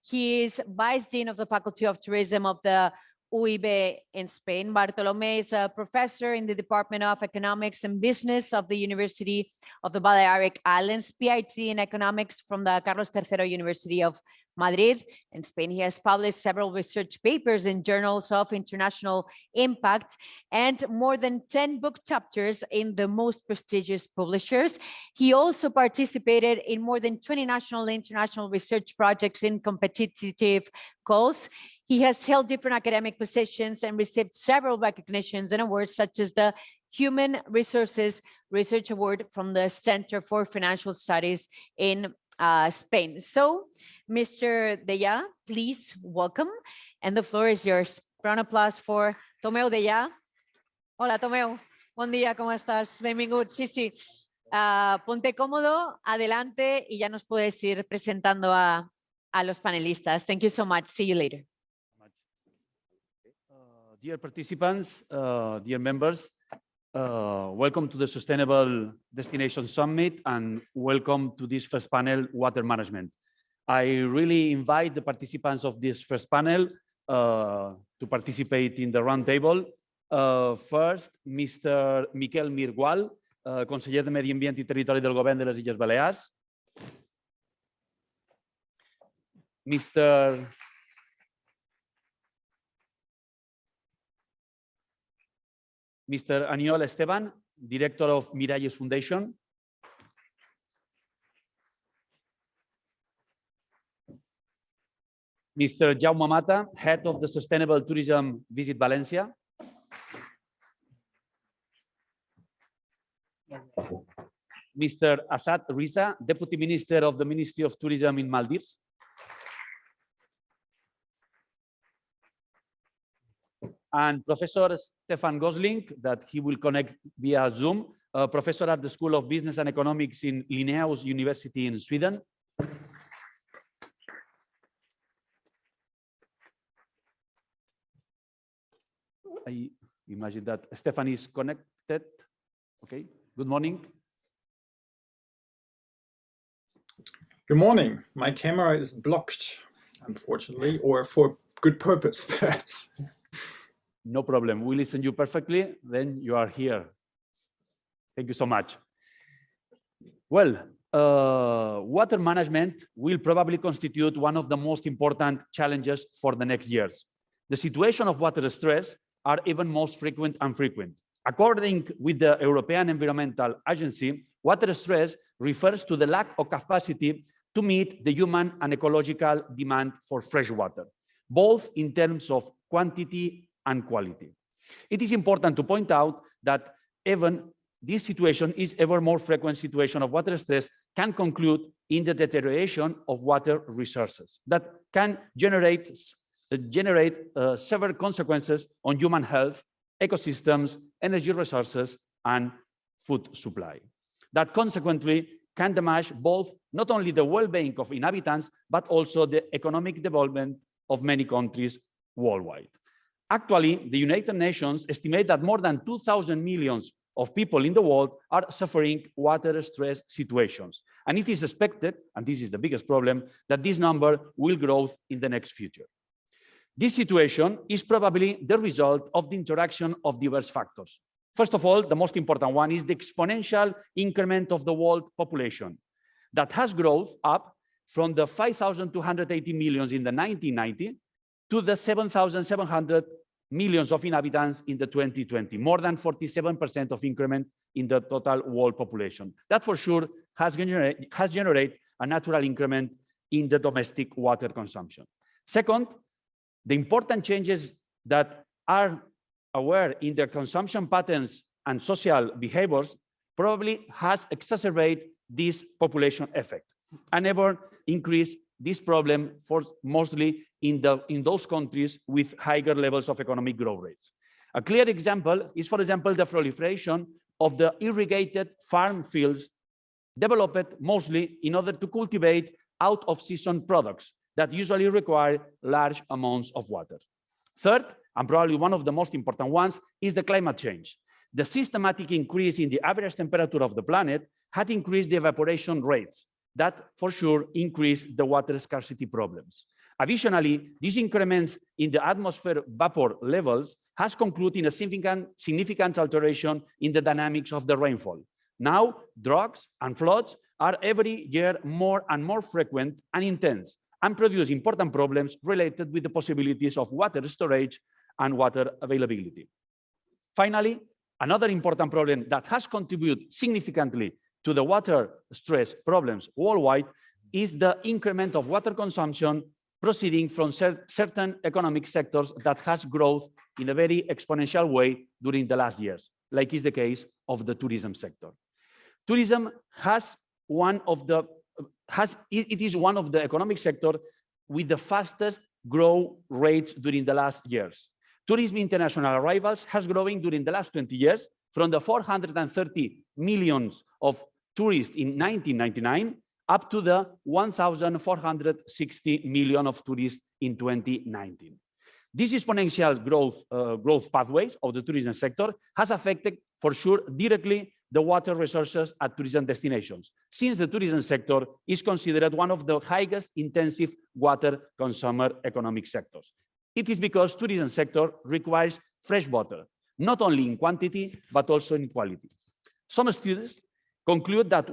He is Vice Dean of the Faculty of Tourism of the UIB in Spain. Bartolomé is a professor in the Department of Economics and Business of the University of the Balearic Islands, PhD in Economics from the Carlos III University of Madrid in Spain. He has published several research papers in journals of international impact and more than 10 book chapters in the most prestigious publishers. He also participated in more than 20 national and international research projects in competitive calls. He has held different academic positions and received several recognitions and awards, such as the Human Resources Research Award from the Center for Financial Studies in Spain. So, Mr. Dellà, please welcome. And the floor is yours. Round of applause for Tomeu Dellà. Hola, Tomeu. Buen día, ¿cómo estás? Benvingut. Sí. Ponte cómodo, adelante, y ya nos puedes ir presentando a los panelistas. Thank you so much. See you later. Dear participants, dear members, welcome to the Sustainable Destination Summit and welcome to this first panel, Water Management. I really invite the participants of this first panel to participate in the roundtable. First, Mr. Miquel Mir Gual, conseller de Medi Ambient i Territori del Govern de les Illes Balears. Mr. Aniol Esteban, Director of Miralles Foundation. Mr. Jaume Mata, Head of the Sustainable Tourism Visit Valencia. Mr. Asad Riza, Deputy Minister of the Ministry of Tourism in Maldives. And Professor Stefan Gosling, that he will connect via Zoom, professor at the School of Business and Economics in Linnaeus University in Sweden. I imagine that Stefan is connected. Okay, good morning. Good morning. My camera is blocked, unfortunately, or for good purpose, perhaps. No problem. We listen you perfectly. Then you are here. Thank you so much. Well, water management will probably constitute one of the most important challenges for the next years. The situation of water stress are even most frequent and frequent. According with the European Environmental Agency, water stress refers to the lack of capacity to meet the human and ecological demand for fresh water, both in terms of quantity and quality. It is important to point out that even this situation is ever more frequent situation of water stress can conclude in the deterioration of water resources that can generate several consequences on human health, ecosystems, energy resources, and food supply. That consequently can damage both not only the well-being of inhabitants, but also the economic development of many countries worldwide. Actually, the United Nations estimate that more than 2,000 million of people in the world are suffering water stress situations. And it is expected, and this is the biggest problem, that this number will grow in the next future. This situation is probably the result of the interaction of diverse factors. First of all, the most important one is the exponential increment of the world population that has grown up from the 5,280 million in the 1990 to the 7,700 millions of inhabitants in the 2020, more than 47% of increment in the total world population. That for sure has generated a natural increment in the domestic water consumption. Second, the important changes that are aware in the consumption patterns and social behaviors probably has exacerbated this population effect and ever increased this problem for mostly in those countries with higher levels of economic growth rates. A clear example is, for example, the proliferation of the irrigated farm fields developed mostly in order to cultivate out-of-season products that usually require large amounts of water. Third, and probably one of the most important ones, is the climate change. The systematic increase in the average temperature of the planet had increased the evaporation rates. That for sure increased the water scarcity problems. Additionally, these increments in the atmosphere vapor levels has concluded in a significant alteration in the dynamics of the rainfall. Now, droughts and floods are every year more and more frequent and intense and produce important problems related with the possibilities of water storage and water availability. Finally, another important problem that has contributed significantly to the water stress problems worldwide is the increment of water consumption proceeding from certain economic sectors that has grown in a very exponential way during the last years, like is the case of the tourism sector. Tourism is one of the economic sector with the fastest growth rates during the last years. Tourism international arrivals has grown during the last 20 years from the 430 millions of tourists in 1999 up to the 1,460 million of tourists in 2019. This exponential growth pathways of the tourism sector has affected, for sure, directly the water resources at tourism destinations, since the tourism sector is considered one of the highest intensive water consumer economic sectors. It is because tourism sector requires fresh water, not only in quantity, but also in quality. Some studies conclude that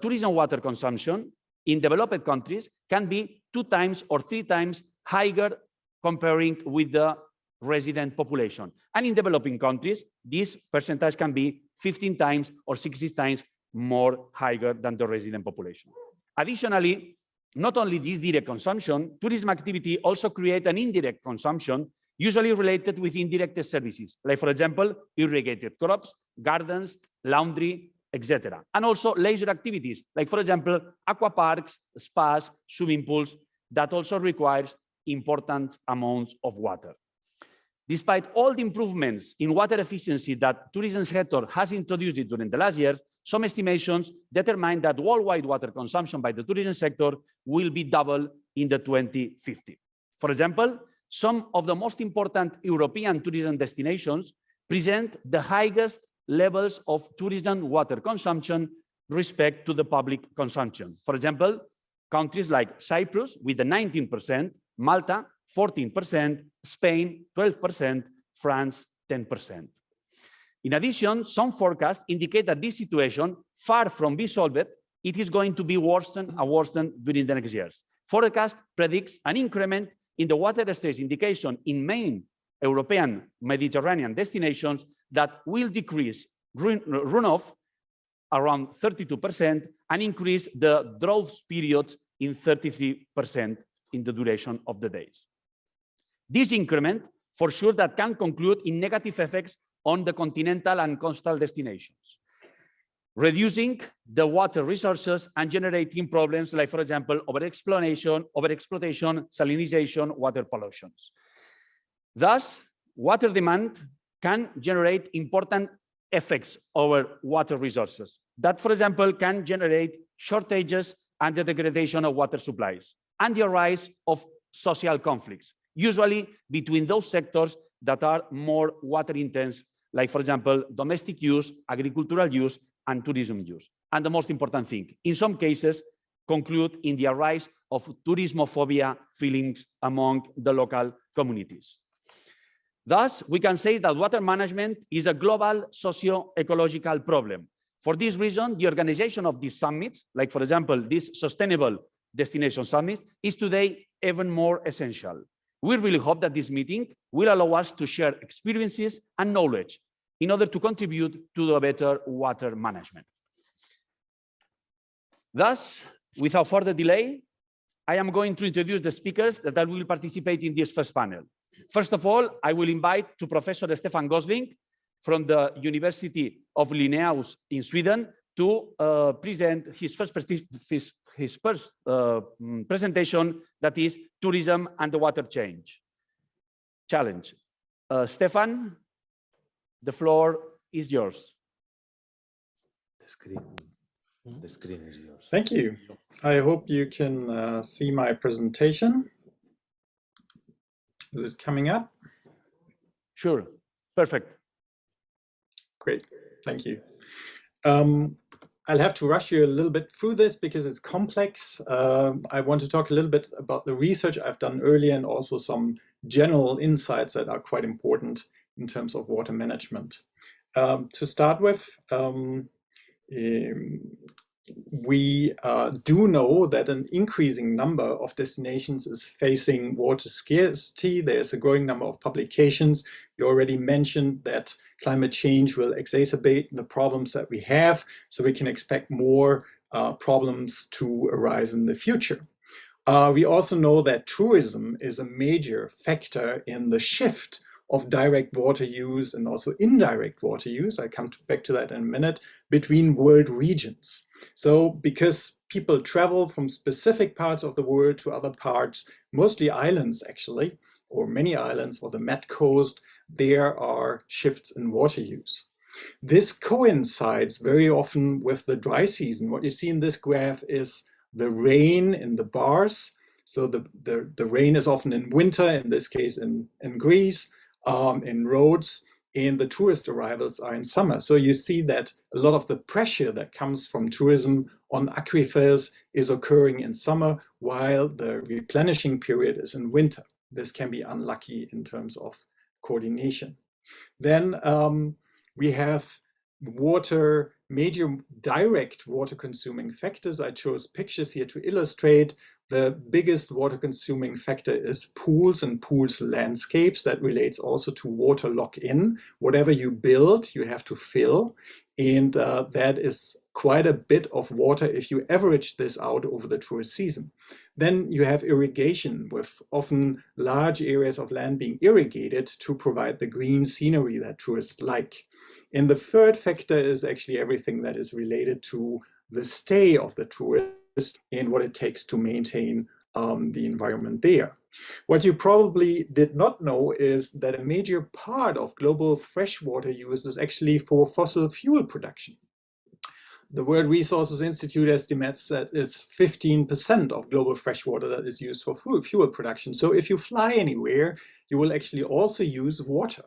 tourism water consumption in developed countries can be 2 times or 3 times higher comparing with the resident population. And in developing countries, this percentage can be 15 times or 60 times more higher than the resident population. Additionally, not only this direct consumption, tourism activity also creates an indirect consumption, usually related with indirect services, like, for example, irrigated crops, gardens, laundry, etc. And also leisure activities, like, for example, aqua parks, spas, swimming pools, that also requires important amounts of water. Despite all the improvements in water efficiency that tourism sector has introduced during the last years, some estimations determine that worldwide water consumption by the tourism sector will be double in the 2050. For example, some of the most important European tourism destinations present the highest levels of tourism water consumption respect to the public consumption. For example, countries like Cyprus with the 19%, Malta 14%, Spain 12%, France 10%. In addition, some forecasts indicate that this situation, far from being solved, it is going to be worsened and worsened during the next years. Forecast predicts an increment in the water stress indication in main European Mediterranean destinations that will decrease runoff around 32% and increase the drought period in 33% in the duration of the days. This increment, for sure, that can conclude in negative effects on the continental and coastal destinations, reducing the water resources and generating problems like, for example, overexploitation, salinization, water pollution. Thus, water demand can generate important effects over water resources that, for example, can generate shortages and the degradation of water supplies and the rise of social conflicts, usually between those sectors that are more water intense, like, for example, domestic use, agricultural use, and tourism use. And the most important thing, in some cases, conclude in the rise of tourismophobia feelings among the local communities. Thus, we can say that water management is a global socio-ecological problem. For this reason, the organization of these summits, like, for example, this Sustainable Destination Summit, is today even more essential. We really hope that this meeting will allow us to share experiences and knowledge in order to contribute to the better water management. Thus, without further delay, I am going to introduce the speakers that will participate in this first panel. First of all, I will invite to Professor Stefan Gosling from the University of Linnaeus in Sweden to present his first presentation, that is tourism and the water challenge. Stefan, the floor is yours. The screen is yours. Thank you. I hope you can see my presentation. Is it coming up? Sure. Perfect. Great. Thank you. I'll have to rush you a little bit through this because it's complex. I want to talk a little bit about the research I've done earlier and also some general insights that are quite important in terms of water management. To start with, we do know that an increasing number of destinations is facing water scarcity. There's a growing number of publications. You already mentioned that climate change will exacerbate the problems that we have, so we can expect more problems to arise in the future. We also know that tourism is a major factor in the shift of direct water use and also indirect water use, I come back to that in a minute, between world regions. So because people travel from specific parts of the world to other parts, mostly islands actually, or many islands or the Met Coast, there are shifts in water use. This coincides very often with the dry season. What you see in this graph is the rain in the bars. So the rain is often in winter, in this case in Greece, in Rhodes, and the tourist arrivals are in summer. So you see that a lot of the pressure that comes from tourism on aquifers is occurring in summer, while the replenishing period is in winter. This can be unlucky in terms of coordination. Then we have major direct water consuming factors. I chose pictures here to illustrate. The biggest water consuming factor is pools and pools landscapes. That relates also to water lock-in. Whatever you build, you have to fill. And that is quite a bit of water if you average this out over the tourist season. Then you have irrigation, with often large areas of land being irrigated to provide the green scenery that tourists like. And the third factor is actually everything that is related to the stay of the tourist and what it takes to maintain the environment there. What you probably did not know is that a major part of global freshwater use is actually for fossil fuel production. The World Resources Institute estimates that it's 15% of global freshwater that is used for fuel production. So if you fly anywhere, you will actually also use water.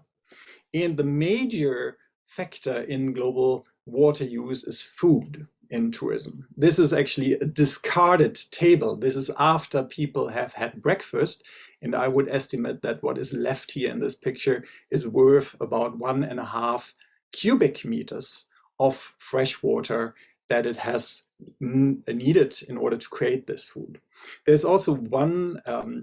And the major factor in global water use is food in tourism. This is actually a discarded table. This is after people have had breakfast. And I would estimate that what is left here in this picture is worth about 1.5 cubic meters of fresh water that it has needed in order to create this food. There's also one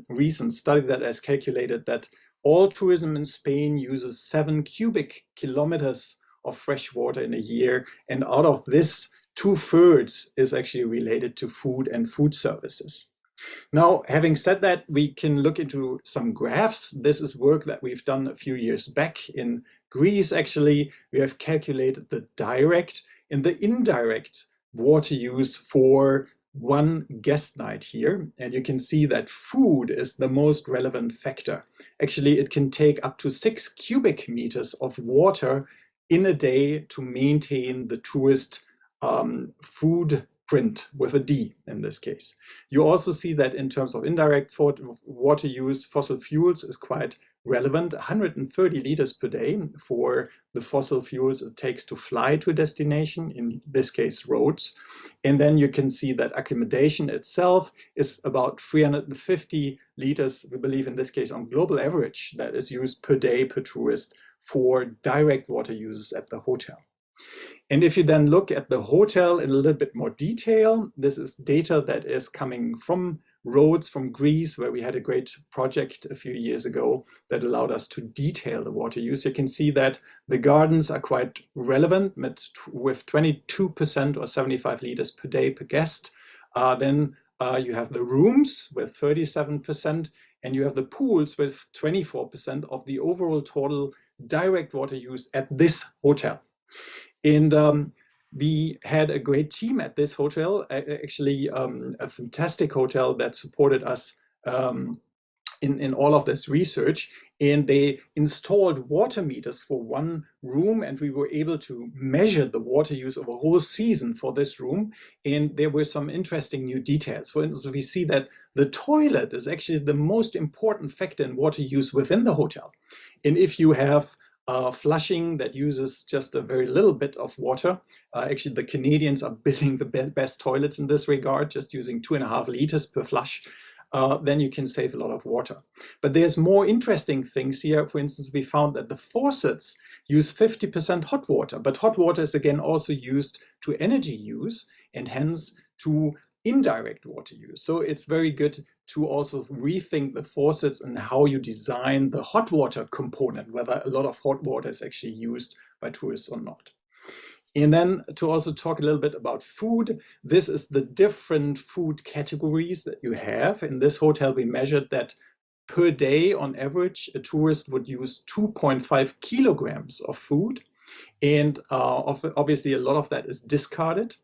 recent study that has calculated that All tourism in Spain uses 7 cubic kilometers of fresh water in a year, and out of this, 2/3 is actually related to food and food services. Now, having said that, we can look into some graphs. This is work that we've done a few years back in Greece. Actually, we have calculated the direct and the indirect water use for one guest night here. And you can see that food is the most relevant factor. Actually, it can take up to 6 cubic meters of water in a day to maintain the tourist food print with a D in this case. You also see that in terms of indirect water use, fossil fuels is quite relevant, 130 liters per day for the fossil fuels it takes to fly to a destination, in this case roads. And then you can see that accommodation itself is about 350 liters, we believe in this case on global average, that is used per day per tourist for direct water uses at the hotel. And if you then look at the hotel in a little bit more detail, this is data that is coming from Rhodes, from Greece, where we had a great project a few years ago that allowed us to detail the water use. You can see that the gardens are quite relevant with 22% or 75 liters per day per guest. Then you have the rooms with 37%, and you have the pools with 24% of the overall total direct water use at this hotel. And we had a great team at this hotel, actually a fantastic hotel that supported us in all of this research. And they installed water meters for one room, and we were able to measure the water use of a whole season for this room. And there were some interesting new details. For instance, we see that the toilet is actually the most important factor in water use within the hotel. And if you have flushing that uses just a very little bit of water. Actually, the Canadians are building the best toilets in this regard, just using 2.5 liters per flush. Then you can save a lot of water. But there's more interesting things here. For instance, we found that the faucets use 50% hot water, but hot water is again also used to energy use and hence to indirect water use. So it's very good to also rethink the faucets and how you design the hot water component, whether a lot of hot water is actually used by tourists or not. And then to also talk a little bit about food, this is the different food categories that you have. In this hotel, we measured that per day, on average, a tourist would use 2.5 kilograms of food. And obviously, a lot of that is discarded.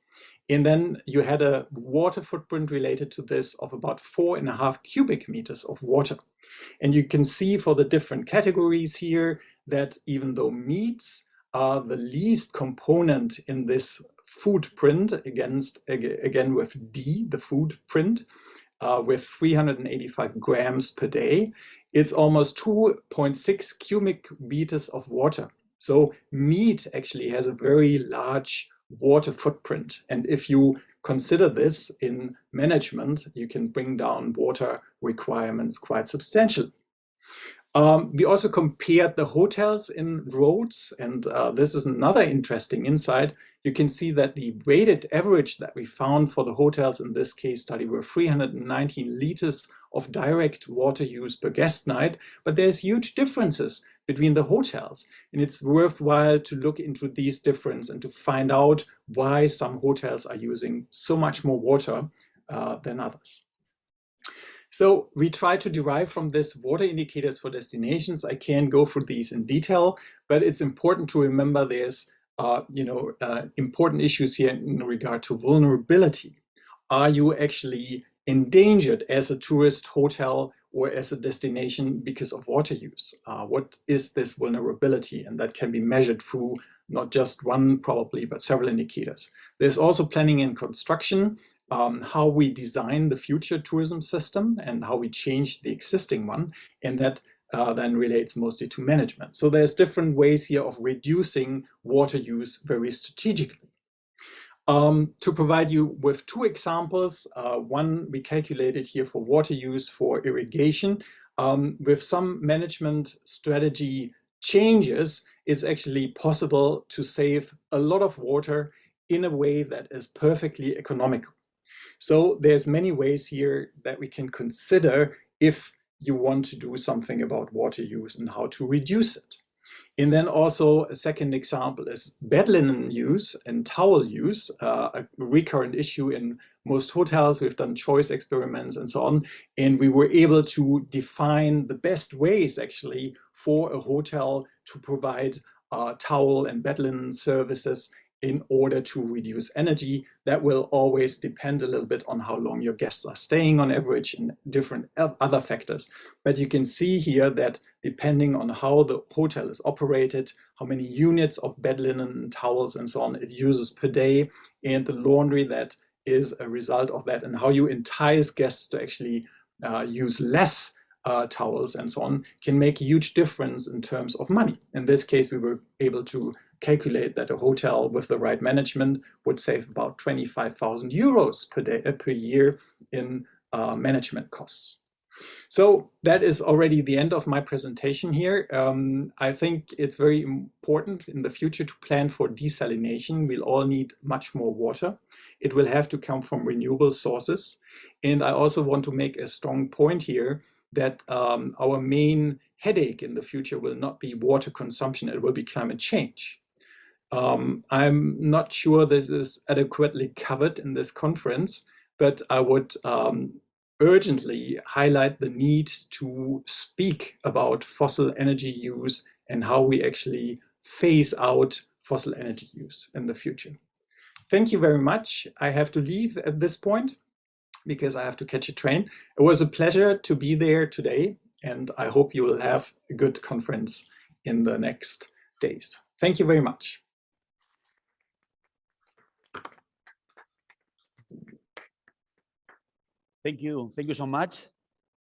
And then you had a water footprint related to this of about 4.5 cubic meters of water. And you can see for the different categories here that even though meats are the least component in this footprint, again with D, the footprint, with 385 grams per day, it's almost 2.6 cubic meters of water. So meat actually has a very large water footprint. And if you consider this in management, you can bring down water requirements quite substantially. We also compared the hotels in Rhodes, and this is another interesting insight. You can see that the weighted average that we found for the hotels in this case study were 319 liters of direct water use per guest night, but there's huge differences between the hotels. And it's worthwhile to look into these differences and to find out why some hotels are using so much more water than others. So we try to derive from this water indicators for destinations. I can't go through these in detail, but it's important to remember there's important issues here in regard to vulnerability. Are you actually endangered as a tourist hotel or as a destination because of water use? What is this vulnerability? And that can be measured through not just one probably, but several indicators. There's also planning and construction, how we design the future tourism system and how we change the existing one. And that then relates mostly to management. So there's different ways here of reducing water use very strategically. To provide you with two examples, one we calculated here for water use for irrigation. With some management strategy changes, it's actually possible to save a lot of water in a way that is perfectly economical. So there's many ways here that we can consider if you want to do something about water use and how to reduce it. And then also a second example is bed linen use and towel use, a recurrent issue in most hotels. We've done choice experiments and so on, and we were able to define the best ways actually for a hotel to provide towel and bed linen services in order to reduce energy. That will always depend a little bit on how long your guests are staying on average and different other factors. But you can see here that depending on how the hotel is operated, how many units of bed linen, towels and so on it uses per day, and the laundry that is a result of that, and how you entice guests to actually use less towels and so on, can make a huge difference in terms of money. In this case, we were able to calculate that a hotel with the right management would save about 25,000 euros per year in management costs. So that is already the end of my presentation here. I think it's very important in the future to plan for desalination. We'll all need much more water. It will have to come from renewable sources. And I also want to make a strong point here that our main headache in the future will not be water consumption, it will be climate change. I'm not sure this is adequately covered in this conference, but I would urgently highlight the need to speak about fossil energy use and how we actually phase out fossil energy use in the future. Thank you very much. I have to leave at this point because I have to catch a train. It was a pleasure to be there today, and I hope you will have a good conference in the next days. Thank you very much. Thank you so much,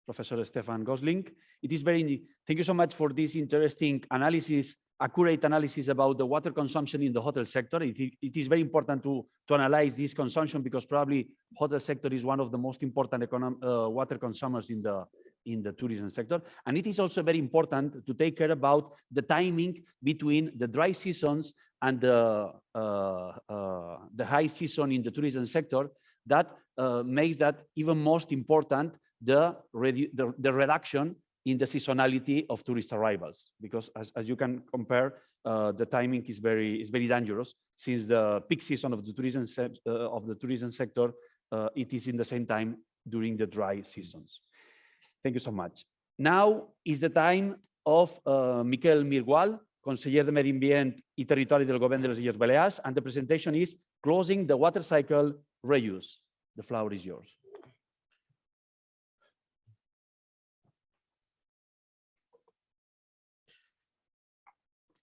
Professor Stefan Gosling. Thank you so much for this interesting analysis, accurate analysis about the water consumption in the hotel sector. It is very important to analyze this consumption because probably hotel sector is one of the most important water consumers in the tourism sector. And it is also very important to take care about the timing between the dry seasons and the high season in the tourism sector. That makes that even most important, the reduction in the seasonality of tourist arrivals, because as you can compare, the timing is very dangerous, since the peak season of the tourism sector, it is in the same time during the dry seasons. Thank you so much. Now is the time of Miquel Mirgual, Conseller de Medi Ambient i Territori del Govern de les Illes Balears, and the presentation is Closing the Water Cycle Reuse. The floor is yours.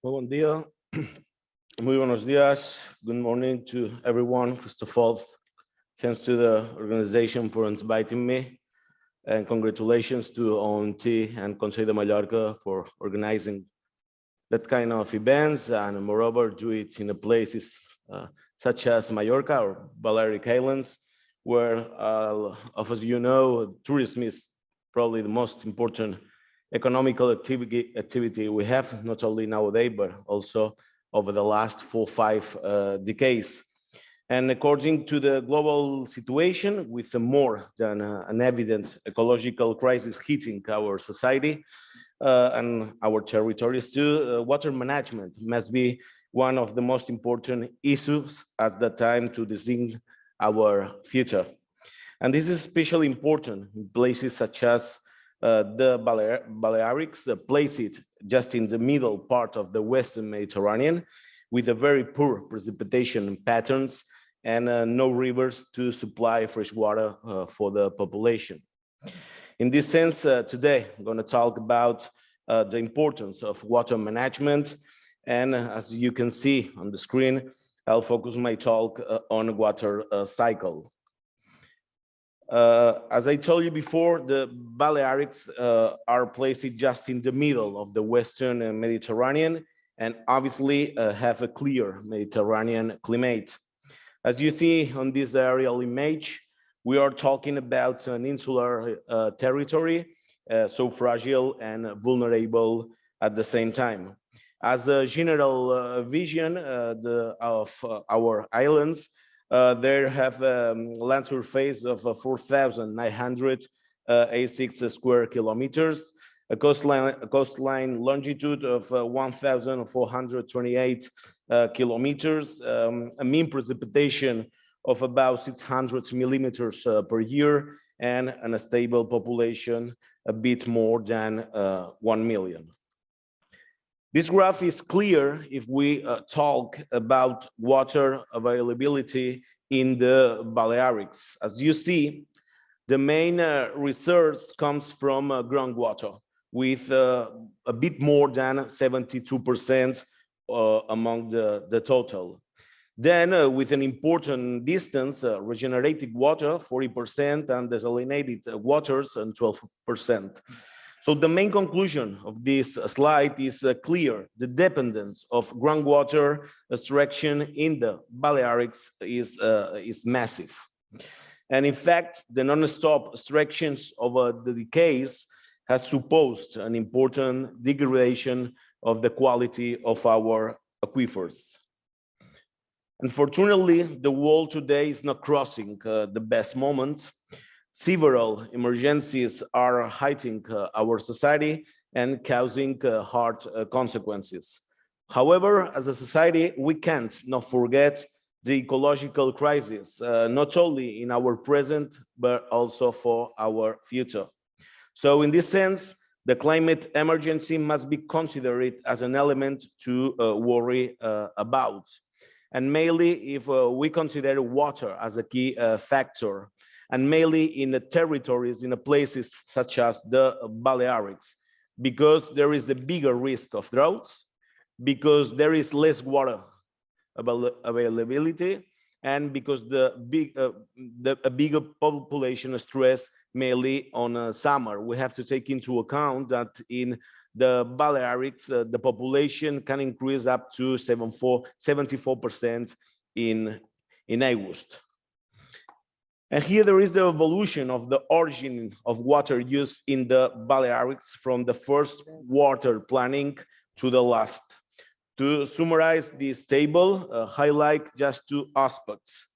Buen día. Muy buenos días. Good morning to everyone. First of all, thanks to the organization for inviting me, and congratulations to OMT and Consell de Mallorca for organizing that kind of events, and moreover do it in places such as Mallorca or Balearic Islands, where, as you know, tourism is probably the most important economical activity we have, not only nowadays, but also over the last 4 or 5 decades. And according to the global situation, with more than an evident ecological crisis hitting our society and our territories too, water management must be one of the most important issues at the time to design our future. And this is especially important in places such as the Balearics, placed just in the middle part of the Western Mediterranean, with a very poor precipitation patterns and no rivers to supply fresh water for the population. In this sense, today I'm going to talk about the importance of water management, and as you can see on the screen, I'll focus my talk on water cycle. As I told you before, the Balearics are placed just in the middle of the Western Mediterranean, and obviously have a clear Mediterranean climate. As you see on this aerial image, we are talking about an insular territory, so fragile and vulnerable at the same time. As a general vision of our islands, they have a land surface of 4,900 86 square kilometers, a coastline longitude of 1,428 kilometers, a mean precipitation of about 600 millimeters per year, and a stable population a bit more than 1 million. This graph is clear if we talk about water availability in the Balearics. As you see, the main resource comes from groundwater, with a bit more than 72% among the total. Then, with an important distance, regenerated water, 40%, and desalinated waters, and 12%. So the main conclusion of this slide is clear. The dependence of groundwater extraction in the Balearics is massive. And in fact, the non-stop extractions over the decades has supposed an important degradation of the quality of our aquifers. Unfortunately, the world today is not crossing the best moment. Several emergencies are hitting our society and causing hard consequences. However, as a society, we can't not forget the ecological crisis, not only in our present, but also for our future. So in this sense, the climate emergency must be considered as an element to worry about. And mainly if we consider water as a key factor, and mainly in the territories, in the places such as the Balearics, because there is a bigger risk of droughts, because there is less water availability, and because a bigger population stress mainly on summer. We have to take into account that in the Balearics, the population can increase up to 74% in August. And here there is the evolution of the origin of water use in the Balearics from the first water planning to the last. To summarize this table, highlight just two aspects.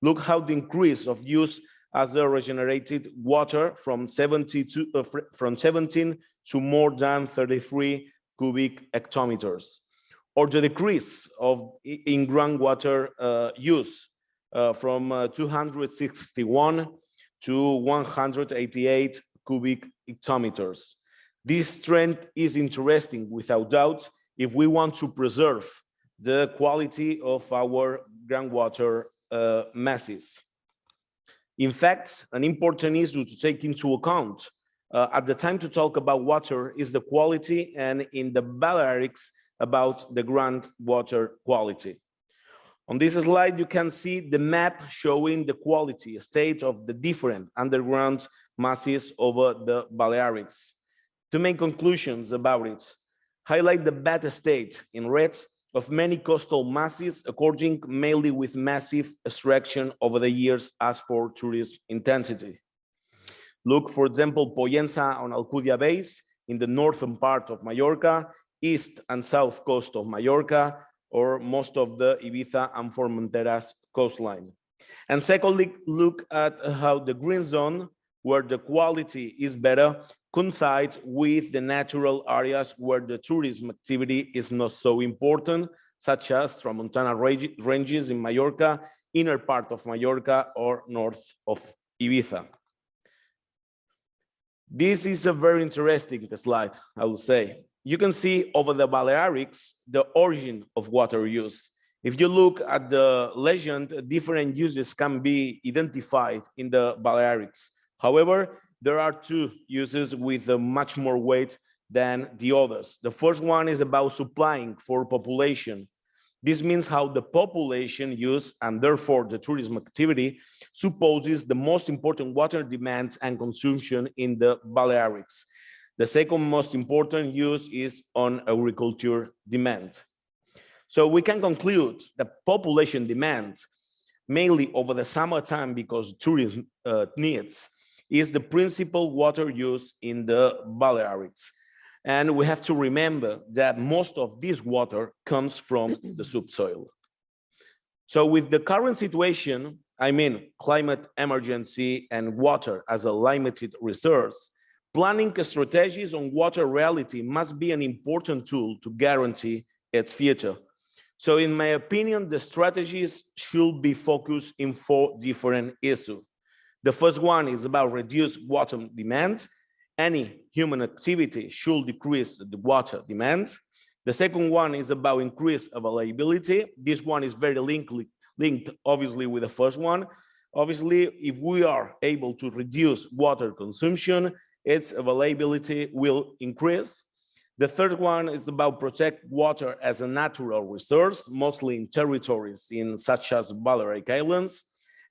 Look how the increase of use as a regenerated water from 17 to more than 33 cubic hectometers, or the decrease of in groundwater use from 261 to 188 cubic hectometers. This trend is interesting without doubt if we want to preserve the quality of our groundwater masses. In fact, an important issue to take into account at the time to talk about water is the quality, and in the Balearics about the groundwater quality. On this slide, you can see the map showing the quality state of the different underground masses over the Balearics. Two main conclusions about it: highlight the bad state in red of many coastal masses, according mainly with massive extraction over the years as for tourism intensity. Look, for example, Pollença on Alcudia Base in the northern part of Mallorca, east and south coast of Mallorca, or most of the Ibiza and Formentera's coastline. And secondly, look at how the green zone, where the quality is better, coincides with the natural areas where the tourism activity is not so important, such as Tramontana ranges in Mallorca, inner part of Mallorca, or north of Ibiza. This is a very interesting slide, I would say. You can see over the Balearics, the origin of water use. If you look at the legend, different uses can be identified in the Balearics. However, there are two uses with much more weight than the others. The first one is about supplying for population. This means how the population use, and therefore the tourism activity, supposes the most important water demands and consumption in the Balearics. The second most important use is on agriculture demand. So we can conclude that population demand, mainly over the summertime because tourism needs, is the principal water use in the Balearics. And we have to remember that most of this water comes from the subsoil. So with the current situation, I mean climate emergency and water as a limited resource, planning strategies on water reality must be an important tool to guarantee its future. So in my opinion, the strategies should be focused in 4 different issues. The first one is about reduced water demand. Any human activity should decrease the water demand. The second one is about increased availability. This one is very linked obviously with the first one. Obviously, if we are able to reduce water consumption, its availability will increase. The third one is about protect water as a natural resource, mostly in territories such as Balearic Islands.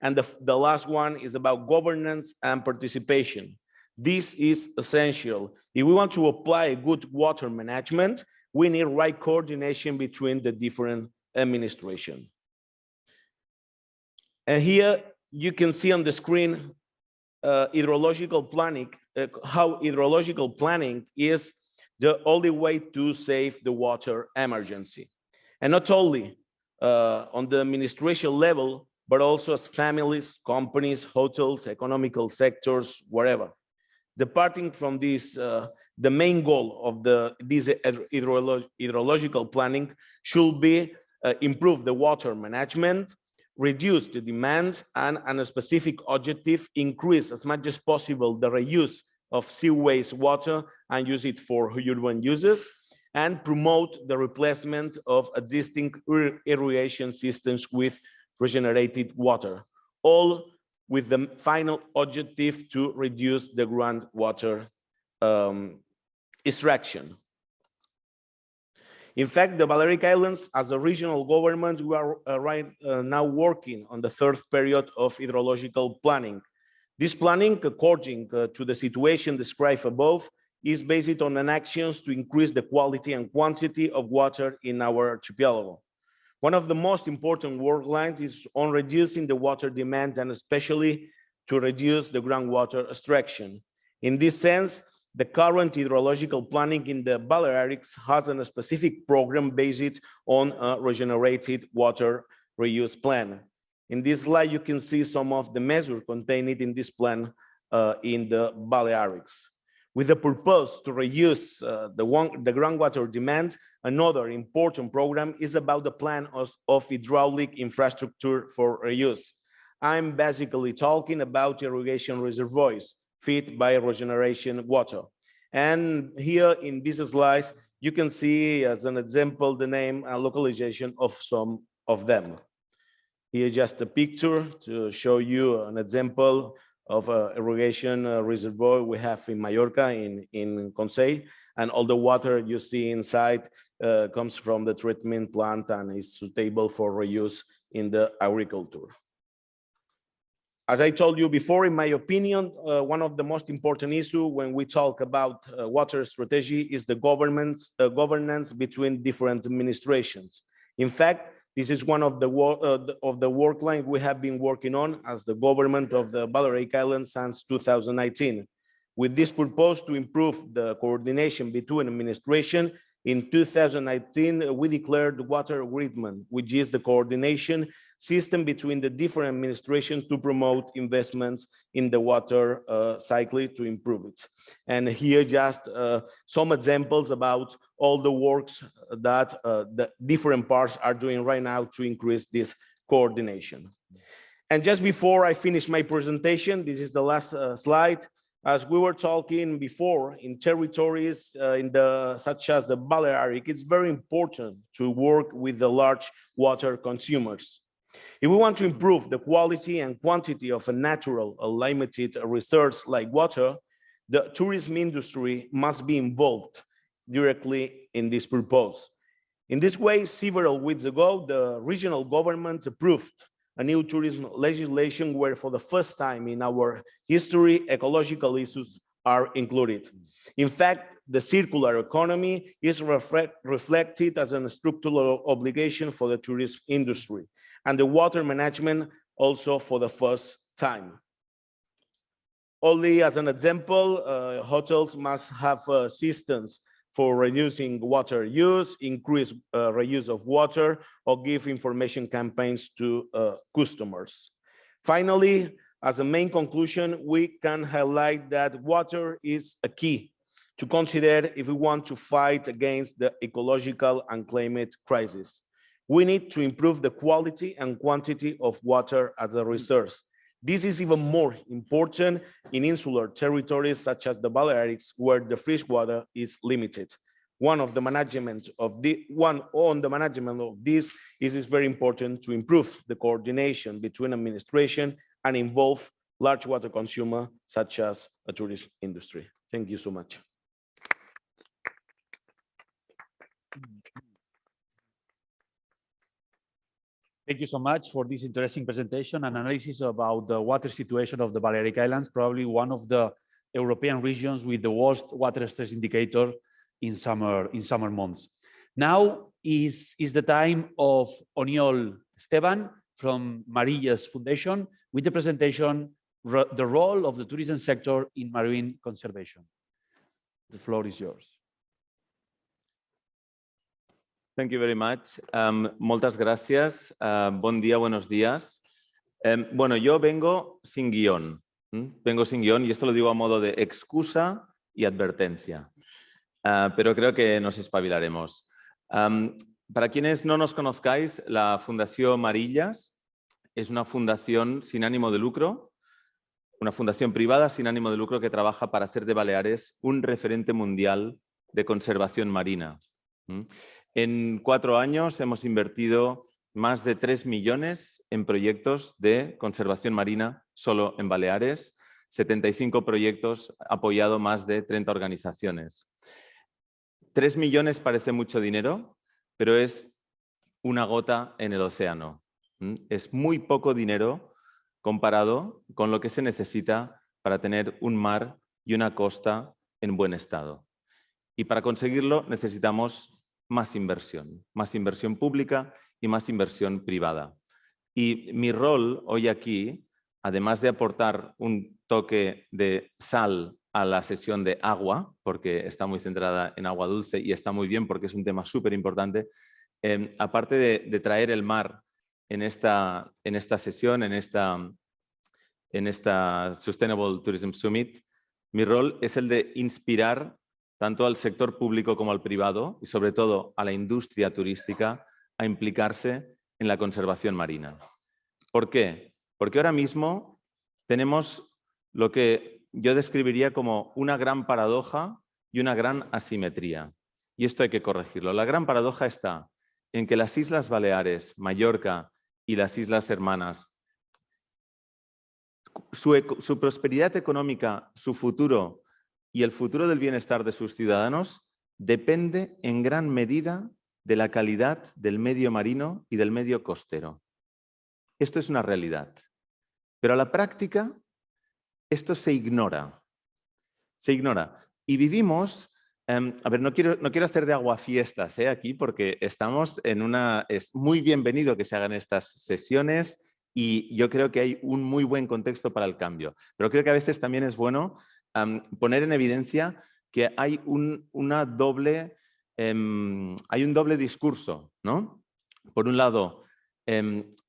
And the last one is about governance and participation. This is essential. If we want to apply good water management, we need right coordination between the different administrations. And here you can see on the screen hydrological planning, how hydrological planning is the only way to save the water emergency. And not only on the administration level, but also as families, companies, hotels, economical sectors, wherever. Departing from this, the main goal of this hydrological planning should be improve the water management, reduce the demands, and a specific objective, increase as much as possible the reuse of seaways water and use it for urban uses, and promote the replacement of existing irrigation systems with regenerated water, all with the final objective to reduce the groundwater extraction. In fact, the Balearic Islands, as a regional government, we are right now working on the 3rd period of hydrological planning. This planning, according to the situation described above, is based on an actions to increase the quality and quantity of water in our archipelago. One of the most important work lines is on reducing the water demand and especially to reduce the groundwater extraction. In this sense, the current hydrological planning in the Balearics has a specific program based on a regenerated water reuse plan. In this slide, you can see some of the measures contained in this plan in the Balearics. With the purpose to reduce the groundwater demand, another important program is about the plan of hydraulic infrastructure for reuse. I'm basically talking about irrigation reservoirs fed by regeneration water. And here in this slide, you can see as an example the name and localization of some of them. Here just a picture to show you an example of a irrigation reservoir we have in Mallorca, in Consell, and all the water you see inside comes from the treatment plant and is suitable for reuse in the agriculture. As I told you before, in my opinion, one of the most important issues when we talk about water strategy is the governance between different administrations. In fact, this is one of the work line we have been working on as the government of the Balearic Islands since 2019. With this purpose to improve the coordination between administration, in 2019, we declared the water agreement, which is the coordination system between the different administrations to promote investments in the water cycle to improve it. And here just some examples about all the works that the different parts are doing right now to increase this coordination. And just before I finish my presentation, this is the last slide. As we were talking before, in territories such as the Balearic, it's very important to work with the large water consumers. If we want to improve the quality and quantity of a natural, limited resource like water, the tourism industry must be involved directly in this purpose. In this way, several weeks ago, the regional government approved a new tourism legislation where for the first time in our history, ecological issues are included. In fact, the circular economy is reflected as a structural obligation for the tourism industry, and the water management also for the first time. Only as an example, hotels must have systems for reducing water use, increase reuse of water, or give information campaigns to customers. Finally, as a main conclusion, we can highlight that water is a key to consider if we want to fight against the ecological and climate crisis. We need to improve the quality and quantity of water as a resource. This is even more important in insular territories such as the Balearics, where the fresh water is limited. On the management of this is very important to improve the coordination between administration and involve large water consumer such as a tourist industry. Thank you so much. Thank you so much for this interesting presentation and analysis about the water situation of the Balearic Islands, probably one of the European regions with the worst water stress indicator in summer months. Now is the time of Oniol Esteban from Marillas Foundation with the presentation, The Role of the Tourism Sector in Marine Conservation. The floor is yours. Thank you very much. Moltes gràcies. Bon dia, buenos días. Bueno, yo vengo sin guión. Vengo sin guión y esto lo digo a modo de excusa y advertencia. Pero creo que nos espabilaremos. Para quienes no nos conozcáis, la Fundació Marillas es una fundación sin ánimo de lucro, una fundación privada sin ánimo de lucro que trabaja para hacer de Baleares un referente mundial de conservación marina. En 4 años hemos invertido más de 3 millones en proyectos de conservación marina solo en Baleares, 75 proyectos, apoyado más de 30 organizaciones. 3 millones parece mucho dinero, pero es una gota en el océano. Es muy poco dinero comparado con lo que se necesita para tener un mar y una costa en buen estado. Y para conseguirlo necesitamos más inversión pública y más inversión privada. Y mi rol hoy aquí, además de aportar un toque de sal a la sesión de agua, porque está muy centrada en agua dulce y está muy bien porque es un tema súper importante, aparte de traer el mar en esta sesión, en esta Sustainable Tourism Summit, mi rol es el de inspirar tanto al sector público como al privado y sobre todo a la industria turística a implicarse en la conservación marina. ¿Por qué? Porque ahora mismo tenemos lo que yo describiría como una gran paradoja y una gran asimetría. Y esto hay que corregirlo. La gran paradoja está en que las Islas Baleares, Mallorca y las Islas Hermanas, su prosperidad económica, su futuro y el futuro del bienestar de sus ciudadanos depende en gran medida de la calidad del medio marino y del medio costero. Esto es una realidad. Pero a la práctica, esto se ignora. Se ignora. Y vivimos, a ver, no quiero hacer de aguafiestas aquí porque estamos en una... Es muy bienvenido que se hagan estas sesiones y yo creo que hay un muy buen contexto para el cambio. Pero creo que a veces también es bueno poner en evidencia que hay un doble discurso, ¿no? Por un lado,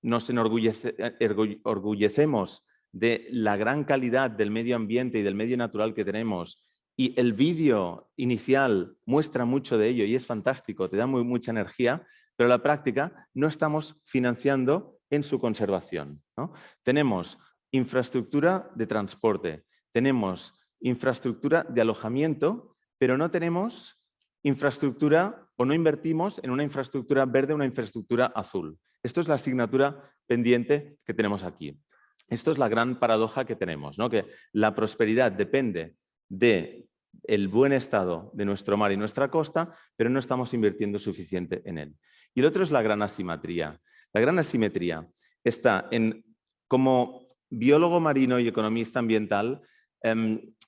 nos enorgullecemos de la gran calidad del medio ambiente y del medio natural que tenemos y el vídeo inicial muestra mucho de ello y es fantástico, te da mucha energía, pero en la práctica no estamos financiando en su conservación, ¿no? Tenemos infraestructura de transporte, tenemos infraestructura de alojamiento, pero no tenemos infraestructura o no invertimos en una infraestructura verde, una infraestructura azul. Esto es la asignatura pendiente que tenemos aquí. Esto es la gran paradoja que tenemos, ¿no? Que la prosperidad depende del buen estado de nuestro mar y nuestra costa, pero no estamos invirtiendo suficiente en él. Y el otro es la gran asimetría. La gran asimetría está en, como biólogo marino y economista ambiental,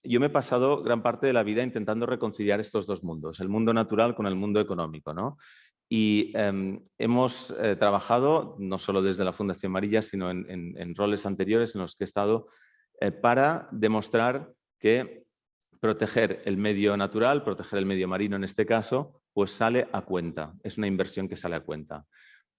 yo me he pasado gran parte de la vida intentando reconciliar estos dos mundos, el mundo natural con el mundo económico, ¿no? Y hemos trabajado, no solo desde la Fundación Marillas, sino en roles anteriores en los que he estado, para demostrar que proteger el medio natural, proteger el medio marino en este caso, pues sale a cuenta, es una inversión que sale a cuenta.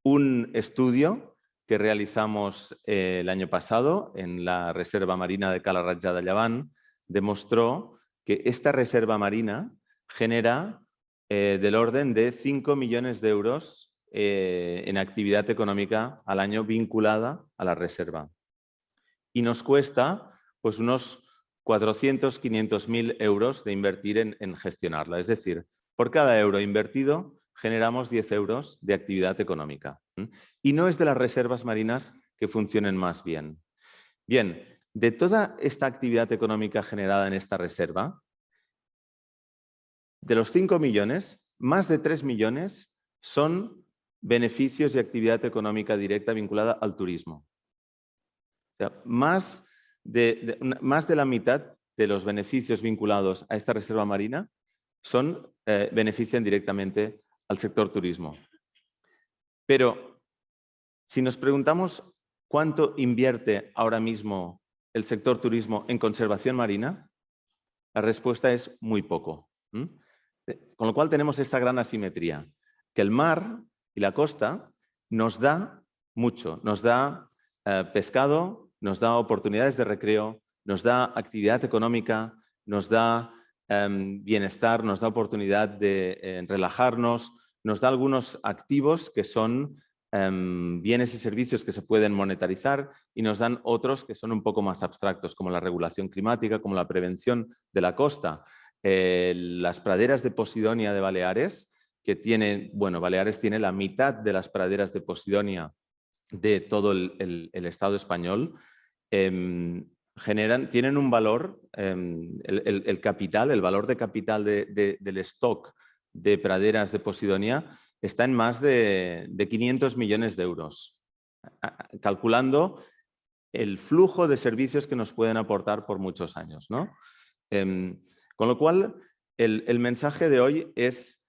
Un estudio que realizamos el año pasado en la Reserva Marina de Cala Ratja de Llevant demostró que esta reserva marina genera del orden de 5 millones de euros en actividad económica al año vinculada a la reserva. Y nos cuesta pues, unos 400, 500.000 euros de invertir en gestionarla. Es decir, por cada euro invertido generamos 10 euros de actividad económica. Y no es de las reservas marinas que funcionen más bien. Bien, de toda esta actividad económica generada en esta reserva, de los 5 millones, más de 3 millones son beneficios y actividad económica directa vinculada al turismo. O sea, más de la mitad de los beneficios vinculados a esta reserva marina benefician directamente al sector turismo. Pero si nos preguntamos cuánto invierte ahora mismo el sector turismo en conservación marina, la respuesta es muy poco. Con lo cual tenemos esta gran asimetría, que el mar y la costa nos da mucho, nos da pescado, nos da oportunidades de recreo, nos da actividad económica, nos da bienestar, nos da oportunidad de relajarnos, nos da algunos activos que son bienes y servicios que se pueden monetarizar y nos dan otros que son un poco más abstractos, como la regulación climática, como la prevención de la costa. Las praderas de Posidonia de Baleares, que tiene, bueno, Baleares tiene la mitad de las praderas de Posidonia de todo el Estado español, tienen un valor, el capital, el valor de capital del stock de praderas de Posidonia está en más de 500 millones de euros, calculando el flujo de servicios que nos pueden aportar por muchos años, ¿no? Con lo cual, el mensaje de hoy es,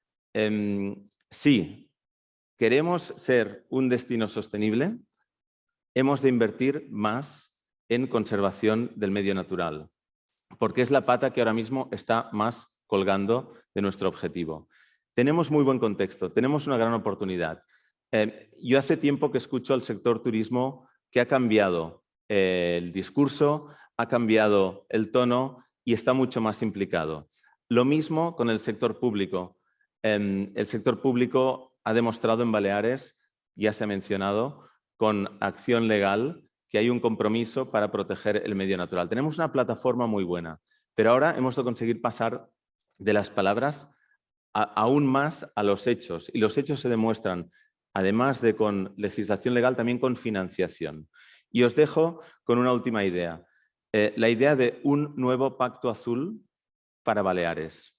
sí, queremos ser un destino sostenible, hemos de invertir más en conservación del medio natural, porque es la pata que ahora mismo está más colgando de nuestro objetivo. Tenemos muy buen contexto, tenemos una gran oportunidad. Yo hace tiempo que escucho al sector turismo que ha cambiado el discurso, ha cambiado el tono y está mucho más implicado. Lo mismo con el sector público. El sector público ha demostrado en Baleares, ya se ha mencionado, con acción legal, que hay un compromiso para proteger el medio natural. Tenemos una plataforma muy buena, pero ahora hemos de conseguir pasar de las palabras aún más a los hechos. Y los hechos se demuestran, además de con legislación legal, también con financiación. Y os dejo con una última idea. La idea de un nuevo pacto azul para Baleares.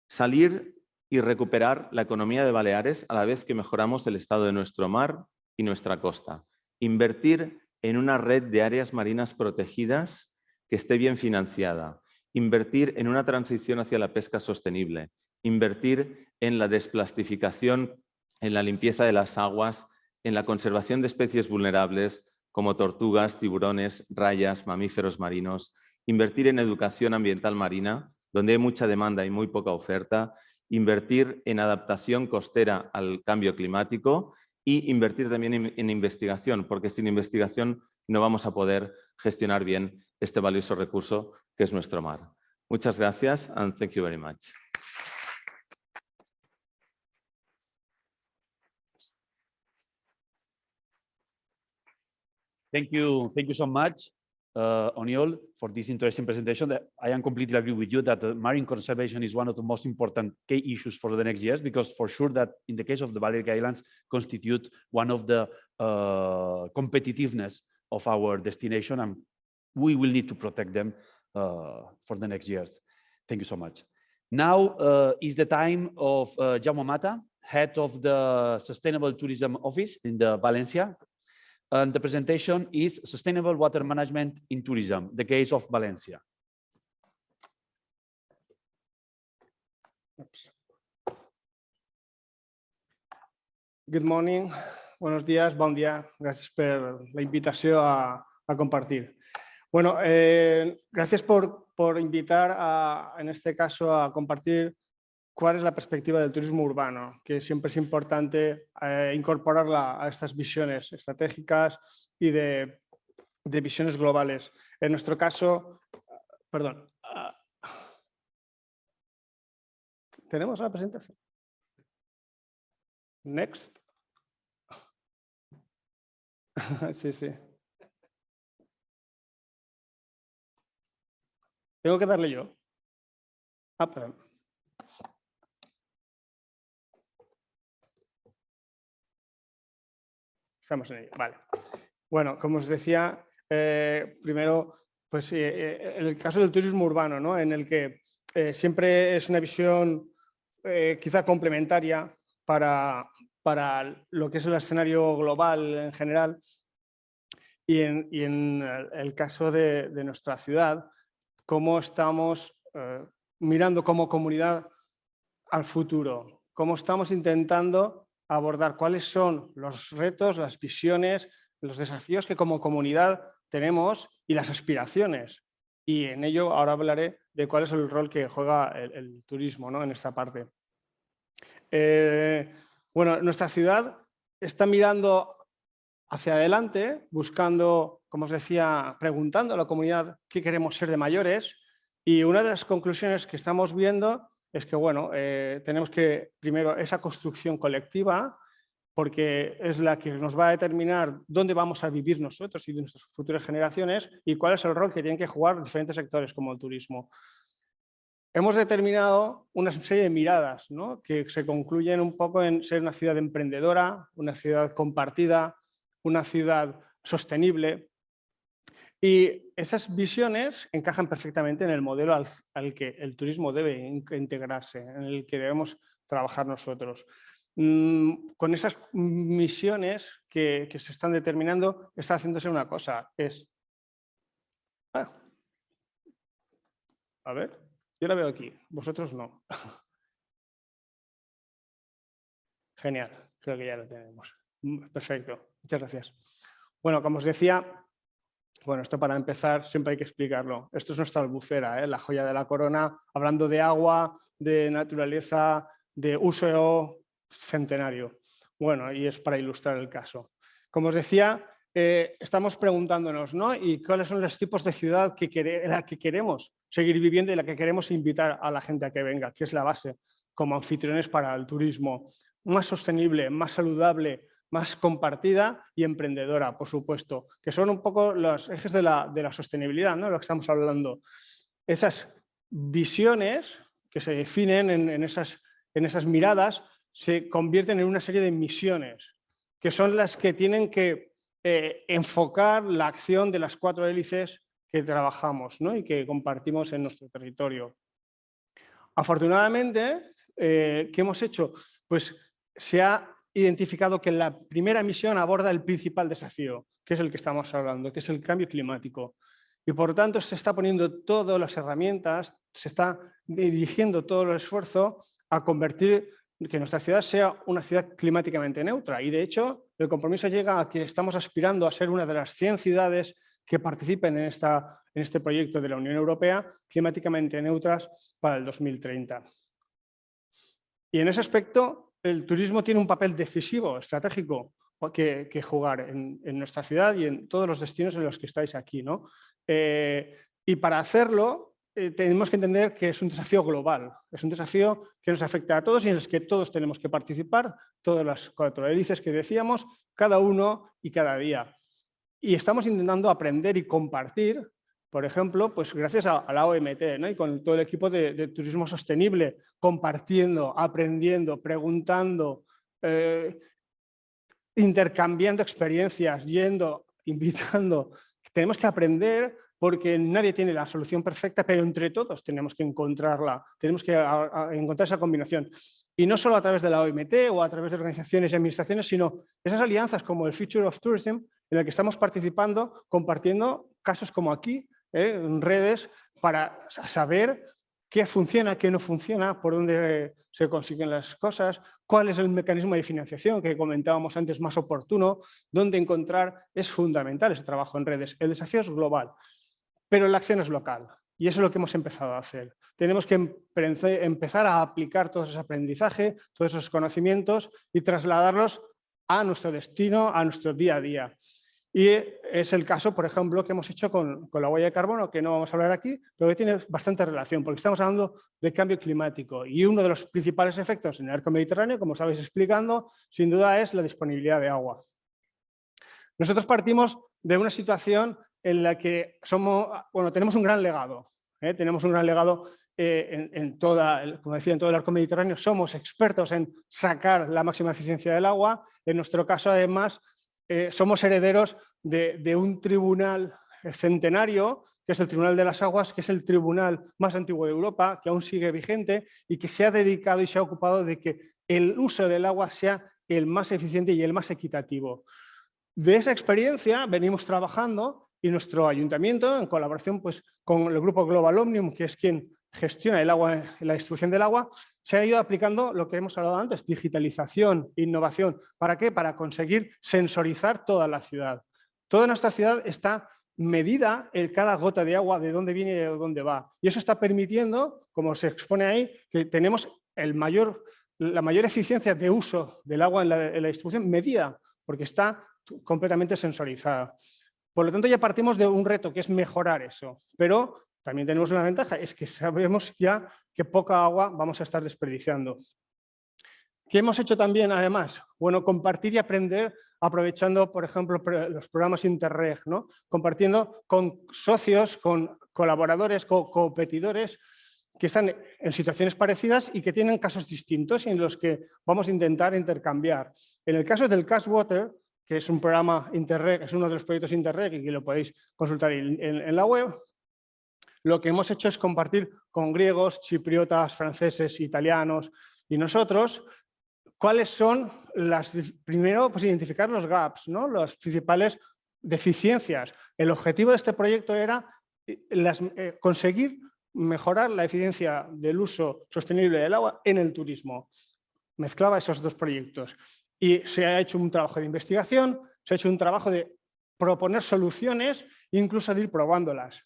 Salir y recuperar la economía de Baleares a la vez que mejoramos el estado de nuestro mar y nuestra costa. Invertir en una red de áreas marinas protegidas que esté bien financiada. Invertir en una transición hacia la pesca sostenible. Invertir en la desplastificación, en la limpieza de las aguas, en la conservación de especies vulnerables como tortugas, tiburones, rayas, mamíferos marinos. Invertir en educación ambiental marina, donde hay mucha demanda y muy poca oferta. Invertir en adaptación costera al cambio climático y invertir también en investigación, porque sin investigación no vamos a poder gestionar bien este valioso recurso que es nuestro mar. Muchas gracias and thank you very much. Thank you so much, Oniol, for this interesting presentation. I am completely agree with you that marine conservation is one of the most important key issues for the next years, because for sure that in the case of the Balearic Islands constitute one of the competitiveness of our destination, and we will need to protect them for the next years. Thank you so much. Now is the time of Jaume Mata, head of the Sustainable Tourism Office in the Valencia. And the presentation is Sustainable Water Management in Tourism, the case of Valencia. Good morning, buenos días, bon dia. Gràcies per la invitació a compartir. Bueno, gracias por invitar en este caso a compartir cuál es la perspectiva del turismo urbano, que siempre es importante incorporarla a estas visiones estratégicas y de visiones globales. En nuestro caso, perdón, ¿tenemos la presentación? Next. Sí, sí. ¿Tengo que darle yo? Ah, perdón. Estamos en ello, vale. Bueno, como os decía, primero, pues en el caso del turismo urbano, ¿no? En el que siempre es una visión quizá complementaria para lo que es el escenario global en general y en el caso de nuestra ciudad, cómo estamos mirando como comunidad al futuro, cómo estamos intentando abordar cuáles son los retos, las visiones, los desafíos que como comunidad tenemos y las aspiraciones. Y en ello ahora hablaré de cuál es el rol que juega el turismo, ¿no? En esta parte. Bueno, nuestra ciudad está mirando hacia adelante, buscando, como os decía, preguntando a la comunidad qué queremos ser de mayores. Y una de las conclusiones que estamos viendo es que, bueno, tenemos que, primero, esa construcción colectiva, porque es la que nos va a determinar dónde vamos a vivir nosotros y nuestras futuras generaciones y cuál es el rol que tienen que jugar diferentes sectores como el turismo. Hemos determinado una serie de miradas, ¿no? Que se concluyen un poco en ser una ciudad emprendedora, una ciudad compartida, una ciudad sostenible. Y esas visiones encajan perfectamente en el modelo al que el turismo debe integrarse, en el que debemos trabajar nosotros. Con esas misiones que se están determinando, está haciéndose una cosa, es... A ver, yo la veo aquí, vosotros no. Genial, creo que ya lo tenemos. Perfecto, muchas gracias. Bueno, como os decía, bueno, esto para empezar siempre hay que explicarlo. Esto es nuestra albufera, la joya de la corona, hablando de agua, de naturaleza, de uso centenario. Bueno, y es para ilustrar el caso. Como os decía, estamos preguntándonos, ¿no? ¿Y cuáles son los tipos de ciudad en la que queremos seguir viviendo y la que queremos invitar a la gente a que venga, que es la base como anfitriones para el turismo? Más sostenible, más saludable, más compartida y emprendedora, por supuesto, que son un poco los ejes de la sostenibilidad, ¿no? De lo que estamos hablando. Esas visiones que se definen en esas miradas se convierten en una serie de misiones, que son las que tienen que enfocar la acción de las 4 hélices que trabajamos, ¿no? Y que compartimos en nuestro territorio. Afortunadamente, ¿qué hemos hecho? Pues se ha identificado que la primera misión aborda el principal desafío, que es el que estamos hablando, que es el cambio climático. Y por tanto se está poniendo todas las herramientas, se está dirigiendo todo el esfuerzo a convertir que nuestra ciudad sea una ciudad climáticamente neutra. Y de hecho, el compromiso llega a que estamos aspirando a ser una de las 100 ciudades que participen en este proyecto de la Unión Europea climáticamente neutras para el 2030. Y en ese aspecto, el turismo tiene un papel decisivo, estratégico, que jugar en nuestra ciudad y en todos los destinos en los que estáis aquí, ¿no? Y para hacerlo, tenemos que entender que es un desafío global, es un desafío que nos afecta a todos y en el que todos tenemos que participar, todas las 4 hélices que decíamos, cada uno y cada día. Y estamos intentando aprender y compartir, por ejemplo, pues gracias a la OMT, ¿no? Y con todo el equipo de turismo sostenible, compartiendo, aprendiendo, preguntando, intercambiando experiencias, yendo, invitando. Tenemos que aprender porque nadie tiene la solución perfecta, pero entre todos tenemos que encontrarla, tenemos que encontrar esa combinación. Y no solo a través de la OMT o a través de organizaciones y administraciones, sino esas alianzas como el Future of Tourism, en la que estamos participando, compartiendo casos como aquí, en redes, para saber qué funciona, qué no funciona, por dónde se consiguen las cosas, cuál es el mecanismo de financiación que comentábamos antes más oportuno, dónde encontrar. Es fundamental ese trabajo en redes. El desafío es global, pero la acción es local. Y eso es lo que hemos empezado a hacer. Tenemos que empezar a aplicar todo ese aprendizaje, todos esos conocimientos y trasladarlos a nuestro destino, a nuestro día a día. Y es el caso, por ejemplo, que hemos hecho con la huella de carbono, que no vamos a hablar aquí, pero que tiene bastante relación, porque estamos hablando de cambio climático. Y uno de los principales efectos en el arco mediterráneo, como estabais explicando, sin duda es la disponibilidad de agua. Nosotros partimos de una situación en la que tenemos un gran legado. Tenemos un gran legado como decía, en todo el arco mediterráneo. Somos expertos en sacar la máxima eficiencia del agua. En nuestro caso, además, somos herederos de un tribunal centenario, que es el Tribunal de las Aguas, que es el tribunal más antiguo de Europa, que aún sigue vigente y que se ha dedicado y se ha ocupado de que el uso del agua sea el más eficiente y el más equitativo. De esa experiencia venimos trabajando y nuestro ayuntamiento, en colaboración pues, con el grupo Global Omnium, que es quien gestiona el agua, la distribución del agua, se ha ido aplicando lo que hemos hablado antes, digitalización, innovación. ¿Para qué? Para conseguir sensorizar toda la ciudad. Toda nuestra ciudad está medida en cada gota de agua, de dónde viene y de dónde va. Y eso está permitiendo, como se expone ahí, que tenemos la mayor eficiencia de uso del agua en la distribución medida, porque está completamente sensorizada. Por lo tanto, ya partimos de un reto que es mejorar eso, pero también tenemos una ventaja, es que sabemos ya que poca agua vamos a estar desperdiciando. ¿Qué hemos hecho también, además? Bueno, compartir y aprender aprovechando, por ejemplo, los programas Interreg, ¿no? Compartiendo con socios, con colaboradores, con competidores que están en situaciones parecidas y que tienen casos distintos y en los que vamos a intentar intercambiar. En el caso del Cash Water, que es un programa Interreg, es uno de los proyectos Interreg y que lo podéis consultar en la web, lo que hemos hecho es compartir con griegos, chipriotas, franceses, italianos y nosotros cuáles son primero, pues identificar los gaps, ¿no? Las principales deficiencias. El objetivo de este proyecto era conseguir mejorar la eficiencia del uso sostenible del agua en el turismo. Mezclaba esos dos proyectos. Y se ha hecho un trabajo de investigación, se ha hecho un trabajo de proponer soluciones e incluso de ir probándolas.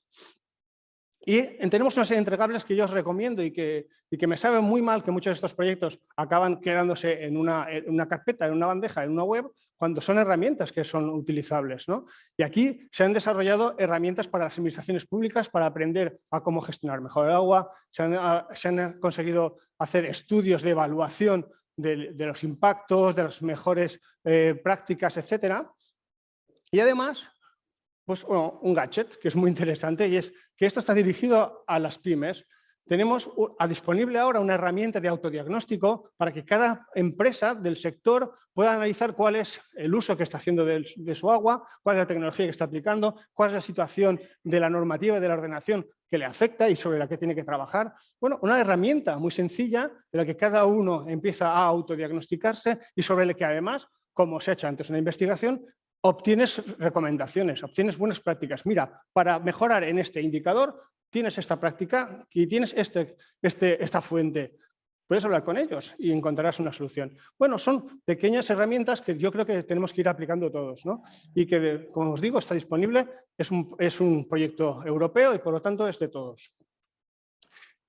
Y tenemos una serie de entregables que yo os recomiendo y que me sabe muy mal que muchos de estos proyectos acaban quedándose en una carpeta, en una bandeja, en una web, cuando son herramientas que son utilizables, ¿no? Y aquí se han desarrollado herramientas para las administraciones públicas para aprender a cómo gestionar mejor el agua, se han conseguido hacer estudios de evaluación de los impactos, de las mejores prácticas, etcétera. Y además, pues bueno, un gadget que es muy interesante y es que esto está dirigido a las pymes. Tenemos disponible ahora una herramienta de autodiagnóstico para que cada empresa del sector pueda analizar cuál es el uso que está haciendo de su agua, cuál es la tecnología que está aplicando, cuál es la situación de la normativa y de la ordenación que le afecta y sobre la que tiene que trabajar. Bueno, una herramienta muy sencilla en la que cada uno empieza a autodiagnosticarse y sobre la que además, como se ha hecho antes una investigación, obtienes recomendaciones, obtienes buenas prácticas. Mira, para mejorar en este indicador tienes esta práctica y tienes esta fuente. Puedes hablar con ellos y encontrarás una solución. Bueno, son pequeñas herramientas que yo creo que tenemos que ir aplicando todos, ¿no? Y que, como os digo, está disponible, es un proyecto europeo y por lo tanto es de todos.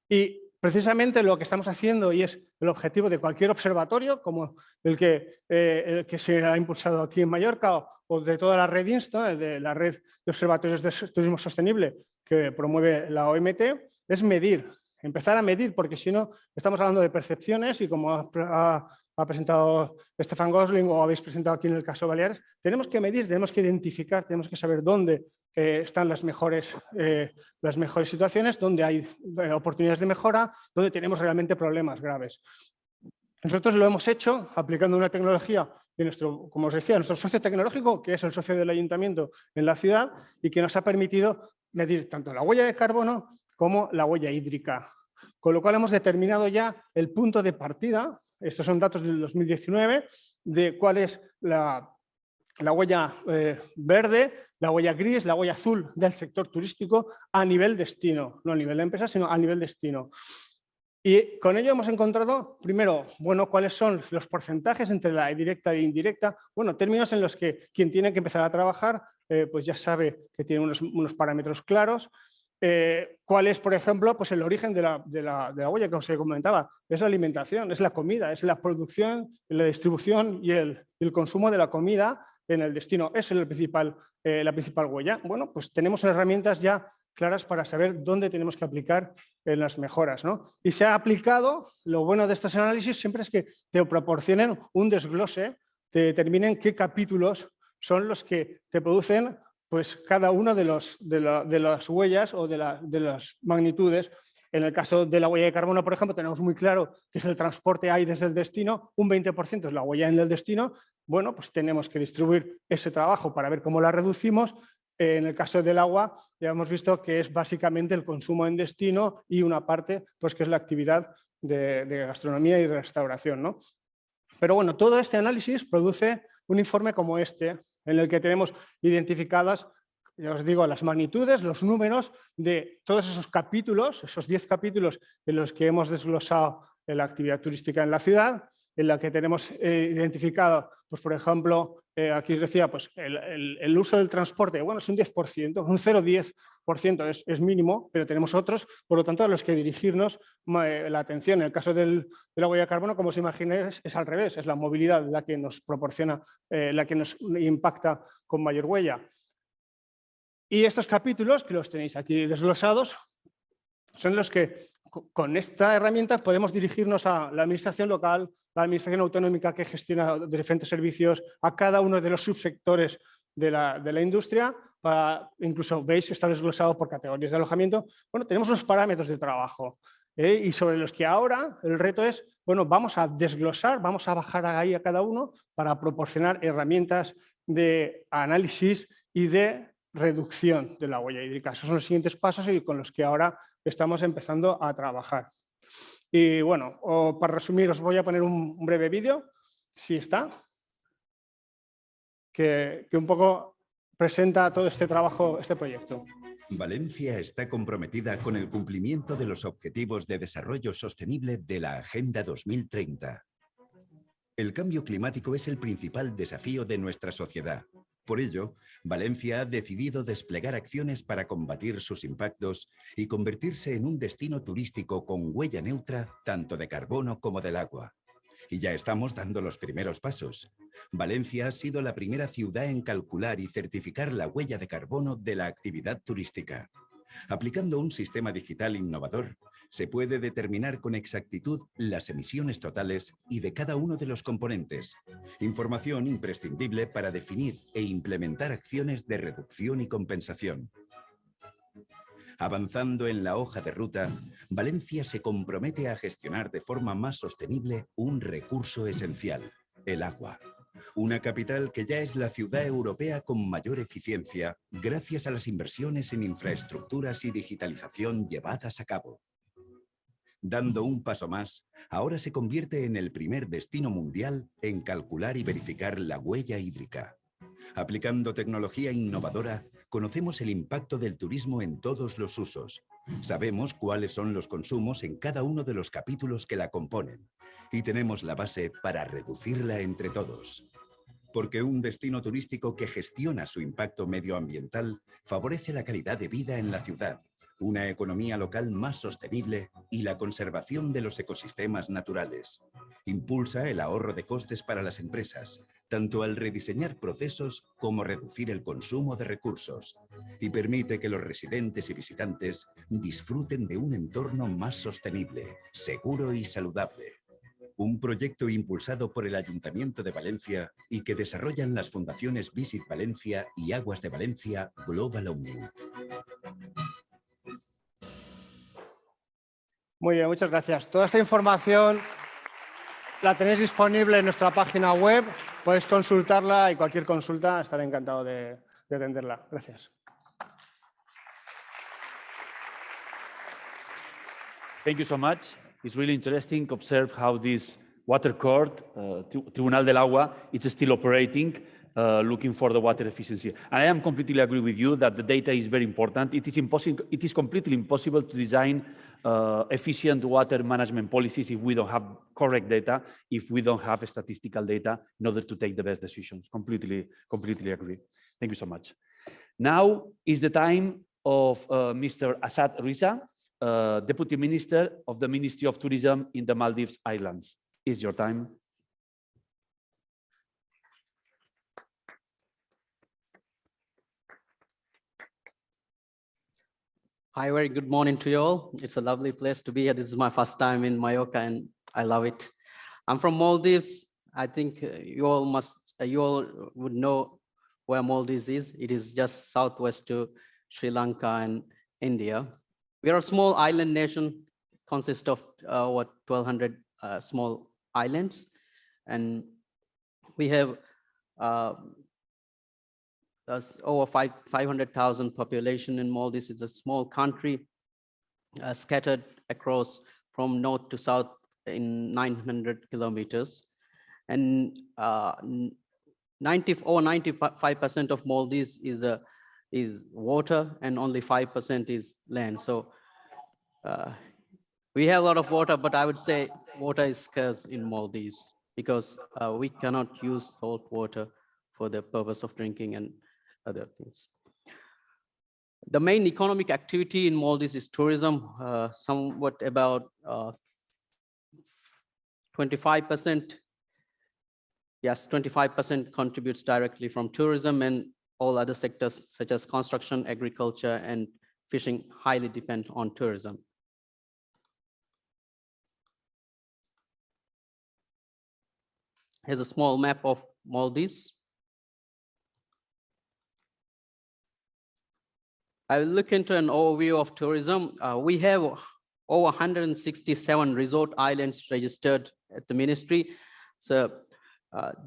Y precisamente lo que estamos haciendo, y es el objetivo de cualquier observatorio, como el que se ha impulsado aquí en Mallorca o de toda la red INSTA, de la red de observatorios de turismo sostenible que promueve la OMT, es medir, empezar a medir, porque si no estamos hablando de percepciones y como ha presentado Stefan Gosling o habéis presentado aquí en el caso Baleares, tenemos que medir, tenemos que identificar, tenemos que saber dónde están las mejores situaciones, dónde hay oportunidades de mejora, dónde tenemos realmente problemas graves. Nosotros lo hemos hecho aplicando una tecnología de nuestro, como os decía, nuestro socio tecnológico, que es el socio del ayuntamiento en la ciudad y que nos ha permitido medir tanto la huella de carbono como la huella hídrica. Con lo cual hemos determinado ya el punto de partida, estos son datos del 2019, de cuál es la huella verde, la huella gris, la huella azul del sector turístico a nivel destino, no a nivel de empresa, sino a nivel destino. Y con ello hemos encontrado, primero, bueno, cuáles son los porcentajes entre la directa e indirecta, bueno, términos en los que quien tiene que empezar a trabajar, pues ya sabe que tiene unos parámetros claros. ¿Cuál es, por ejemplo, pues el origen de la huella que os comentaba? Es la alimentación, es la comida, es la producción, la distribución y el consumo de la comida en el destino. Esa es la principal huella. Bueno, pues tenemos herramientas ya claras para saber dónde tenemos que aplicar en las mejoras, ¿no? Y se ha aplicado, lo bueno de estos análisis siempre es que te proporcionen un desglose, te determinen qué capítulos son los que te producen pues cada uno de las huellas o de las magnitudes. En el caso de la huella de carbono, por ejemplo, tenemos muy claro que es el transporte ahí desde el destino, un 20% es la huella en el destino. Bueno, pues tenemos que distribuir ese trabajo para ver cómo la reducimos. En el caso del agua, ya hemos visto que es básicamente el consumo en destino y una parte pues, que es la actividad de gastronomía y restauración, ¿no? Pero bueno, todo este análisis produce un informe como este, en el que tenemos identificadas, ya os digo, las magnitudes, los números de todos esos capítulos, esos 10 capítulos en los que hemos desglosado la actividad turística en la ciudad, en la que tenemos identificado, pues por ejemplo, aquí os decía, pues el uso del transporte, bueno, es un 10%, un 0,10% es mínimo, pero tenemos otros, por lo tanto, a los que dirigirnos la atención. En el caso de la huella de carbono, como os imagináis, es al revés, es la movilidad la que nos proporciona, la que nos impacta con mayor huella. Y estos capítulos, que los tenéis aquí desglosados, son los que con esta herramienta podemos dirigirnos a la administración local, la administración autonómica que gestiona diferentes servicios, a cada uno de los subsectores de la industria, incluso veis, está desglosado por categorías de alojamiento. Bueno, tenemos unos parámetros de trabajo y sobre los que ahora el reto es, bueno, vamos a desglosar, vamos a bajar ahí a cada uno para proporcionar herramientas de análisis y de reducción de la huella hídrica. Esos son los siguientes pasos y con los que ahora estamos empezando a trabajar. Y bueno, para resumir, os voy a poner un breve vídeo, si está, que un poco presenta todo este trabajo, este proyecto. Valencia está comprometida con el cumplimiento de los Objetivos de Desarrollo Sostenible de la Agenda 2030. El cambio climático es el principal desafío de nuestra sociedad. Por ello, Valencia ha decidido desplegar acciones para combatir sus impactos y convertirse en un destino turístico con huella neutra tanto de carbono como del agua. Y ya estamos dando los primeros pasos. Valencia ha sido la primera ciudad en calcular y certificar la huella de carbono de la actividad turística. Aplicando un sistema digital innovador, se puede determinar con exactitud las emisiones totales y de cada uno de los componentes. Información imprescindible para definir e implementar acciones de reducción y compensación. Avanzando en la hoja de ruta, Valencia se compromete a gestionar de forma más sostenible un recurso esencial, el agua. Una capital que ya es la ciudad europea con mayor eficiencia gracias a las inversiones en infraestructuras y digitalización llevadas a cabo. Dando un paso más, ahora se convierte en el primer destino mundial en calcular y verificar la huella hídrica. Aplicando tecnología innovadora, conocemos el impacto del turismo en todos los usos. Sabemos cuáles son los consumos en cada uno de los capítulos que la componen y tenemos la base para reducirla entre todos. Porque un destino turístico que gestiona su impacto medioambiental favorece la calidad de vida en la ciudad, una economía local más sostenible y la conservación de los ecosistemas naturales. Impulsa el ahorro de costes para las empresas, tanto al rediseñar procesos como reducir el consumo de recursos, y permite que los residentes y visitantes disfruten de un entorno más sostenible, seguro y saludable. Un proyecto impulsado por el Ayuntamiento de Valencia y que desarrollan las fundaciones Visit Valencia y Aguas de Valencia Global Omnium. Muy bien, muchas gracias. Toda esta información la tenéis disponible en nuestra página web. Podéis consultarla y cualquier consulta estaré encantado de atenderla. Gracias. Thank you so much. It's really interesting to observe how this water court, Tribunal del Agua, is still operating, looking for the water efficiency. And I am completely agree with you that the data is very important. It is completely impossible to design efficient water management policies if we don't have correct data, if we don't have statistical data in order to take the best decisions. Completely agree. Thank you so much. Now is the time of Mr. Asad Riza, Deputy Minister of the Ministry of Tourism in the Maldives Islands. It's your time. Hi, very good morning to you all. It's a lovely place to be here. This is my first time in Mallorca and I love it. I'm from Maldives. I think you all would know where Maldives is. It is just southwest to Sri Lanka and India. We are a small island nation, consists of 1,200 small islands. And we have over 500,000 population in Maldives. It's a small country scattered across from north to south in 900 kilometers. And 95% of Maldives is water and only 5% is land. So we have a lot of water, but I would say water is scarce in Maldives because we cannot use salt water for the purpose of drinking and other things. The main economic activity in Maldives is tourism, somewhat about 25%. Yes, 25% contributes directly from tourism, and all other sectors such as construction, agriculture, and fishing highly depend on tourism. Here's a small map of Maldives. I will look into an overview of tourism. We have over 167 resort islands registered at the ministry. So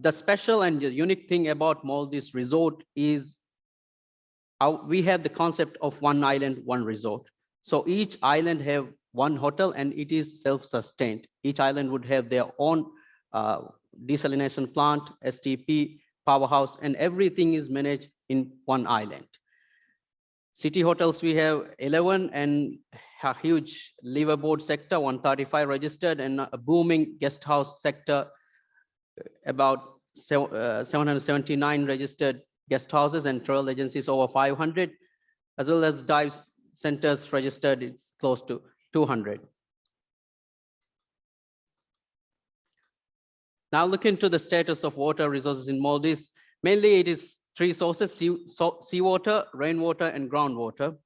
the special and the unique thing about Maldives resort is we have the concept of one island, one resort. So each island have one hotel and it is self-sustained. Each island would have their own desalination plant, STP, powerhouse, and everything is managed in one island. City hotels, we have 11 and a huge liveaboard sector, 135 registered, and a booming guest house sector, about 779 registered guest houses, and travel agencies over 500, as well as dive centers registered, it's close to 200. Now look into the status of water resources in Maldives. Mainly it is three sources: seawater, rainwater, and groundwater.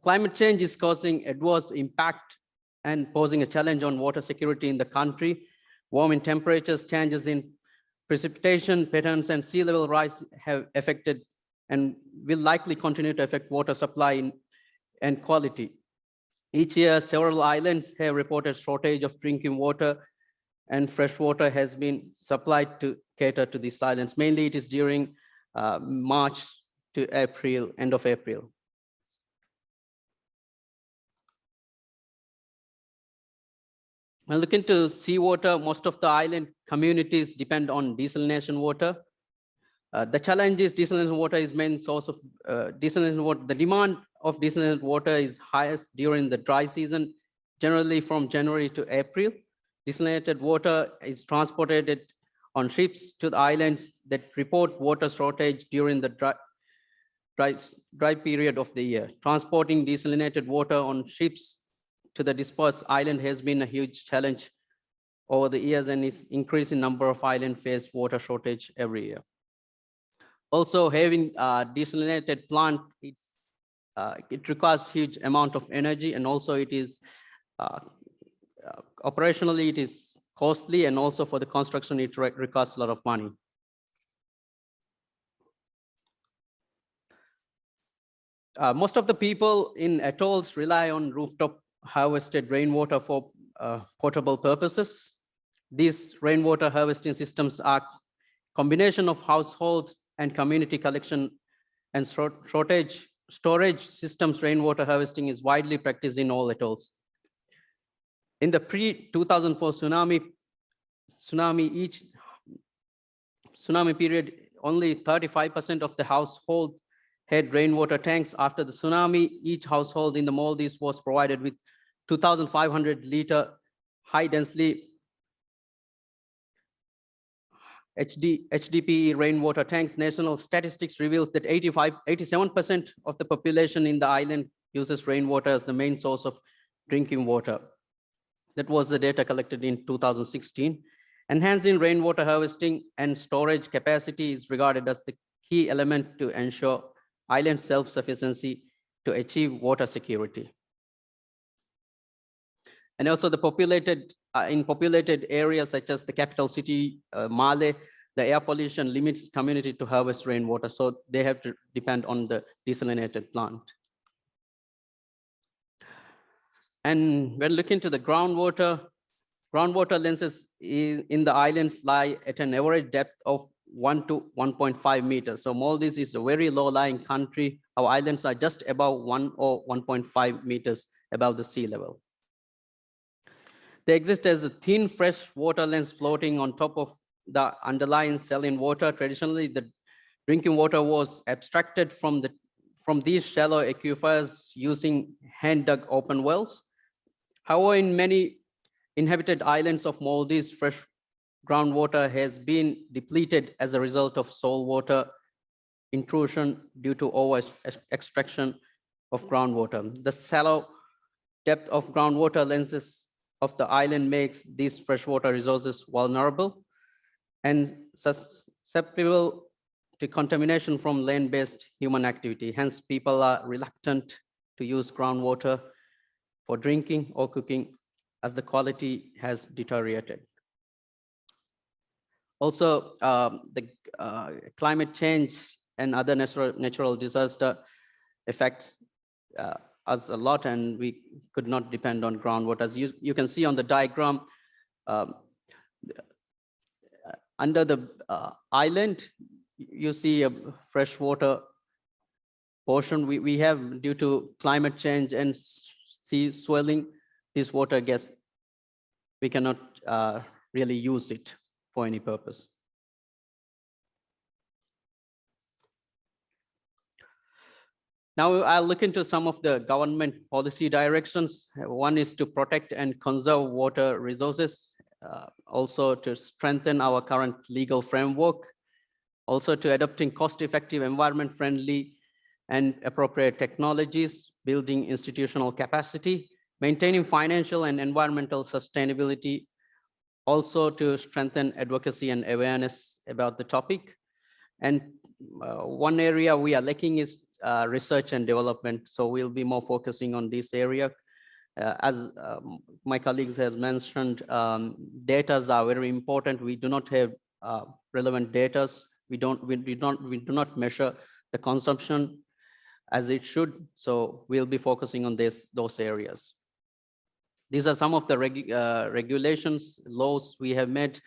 Climate change is causing adverse impact and posing a challenge on water security in the country. Warming temperatures, changes in precipitation patterns, and sea level rise have affected and will likely continue to affect water supply and quality. Each year, several islands have reported shortage of drinking water, and fresh water has been supplied to cater to these islands. Mainly it is during March to April, end of April. When looking to seawater, most of the island communities depend on desalination water. The challenge is desalination water is main source of desalination water. The demand of desalinated water is highest during the dry season, generally from January to April. Desalinated water is transported on ships to the islands that report water shortage during the dry period of the year. Transporting desalinated water on ships to the dispersed island has been a huge challenge over the years, and is increasing number of islands face water shortage every year. Also, having a desalinated plant, it requires huge amount of energy, and also it is operationally it is costly, and also for the construction it requires a lot of money. Most of the people in atolls rely on rooftop harvested rainwater for potable purposes. These rainwater harvesting systems are combination of household and community collection and storage systems. Rainwater harvesting is widely practiced in all atolls. In the pre-2004 tsunami period, only 35% of the household had rainwater tanks. After the tsunami, each household in the Maldives was provided with 2,500 liter high density HDPE rainwater tanks, national statistics reveals that 87% of the population in the island uses rainwater as the main source of drinking water. That was the data collected in 2016. Enhancing rainwater harvesting and storage capacity is regarded as the key element to ensure island self-sufficiency to achieve water security. And also the in populated areas such as the capital city, Male, the air pollution limits community to harvest rainwater, so they have to depend on the desalinated plant. And when looking to the groundwater lenses in the islands lie at an average depth of 1 to 1.5 meters. So Maldives is a very low-lying country. Our islands are just above 1 or 1.5 meters above the sea level. They exist as a thin fresh water lens floating on top of the underlying saline water. Traditionally, the drinking water was abstracted from these shallow aquifers using hand-dug open wells. However, in many inhabited islands of Maldives, fresh groundwater has been depleted as a result of saltwater intrusion due to over-extraction of groundwater. The shallow depth of groundwater lenses of the island makes these freshwater resources vulnerable and susceptible to contamination from land-based human activity. Hence, people are reluctant to use groundwater for drinking or cooking as the quality has deteriorated. Also, the climate change and other natural disaster affects us a lot, and we could not depend on groundwater. As you can see on the diagram, under the island, you see a freshwater portion. We have, due to climate change and sea swelling, this water gets, we cannot really use it for any purpose. Now I'll look into some of the government policy directions. One is to protect and conserve water resources, also to strengthen our current legal framework, also to adopting cost-effective, environment-friendly and appropriate technologies, building institutional capacity, maintaining financial and environmental sustainability, also to strengthen advocacy and awareness about the topic. And one area we are lacking is research and development. So we'll be more focusing on this area. As my colleagues have mentioned, data are very important. We do not have relevant data. We do not measure the consumption as it should. So we'll be focusing on those areas. These are some of the regulations, laws we have made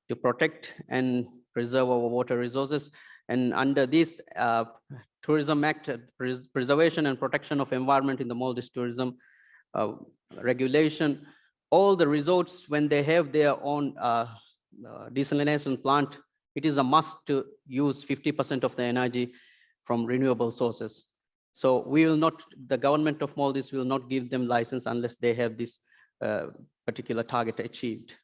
to protect and preserve our water resources. And under this Tourism Act, Preservation and Protection of Environment in the Maldives Tourism Regulation, all the resorts, when they have their own desalination plant, it is a must to use 50% of the energy from renewable sources. So we will not, the government of Maldives will not give them license unless they have this particular target achieved.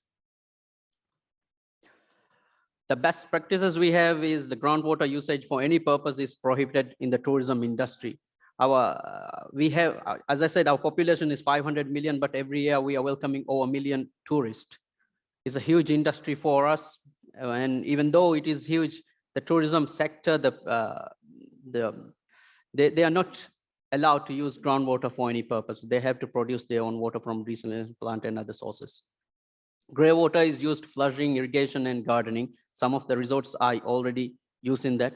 The best practices we have is the groundwater usage for any purpose is prohibited in the tourism industry. We have, as I said, our population is 500 million, but every year we are welcoming over 1 million tourists. It's a huge industry for us. And even though it is huge, the tourism sector, they are not allowed to use groundwater for any purpose. They have to produce their own water from desalination plant and other sources. Grey water is used flushing, irrigation, and gardening. Some of the resorts are already using that.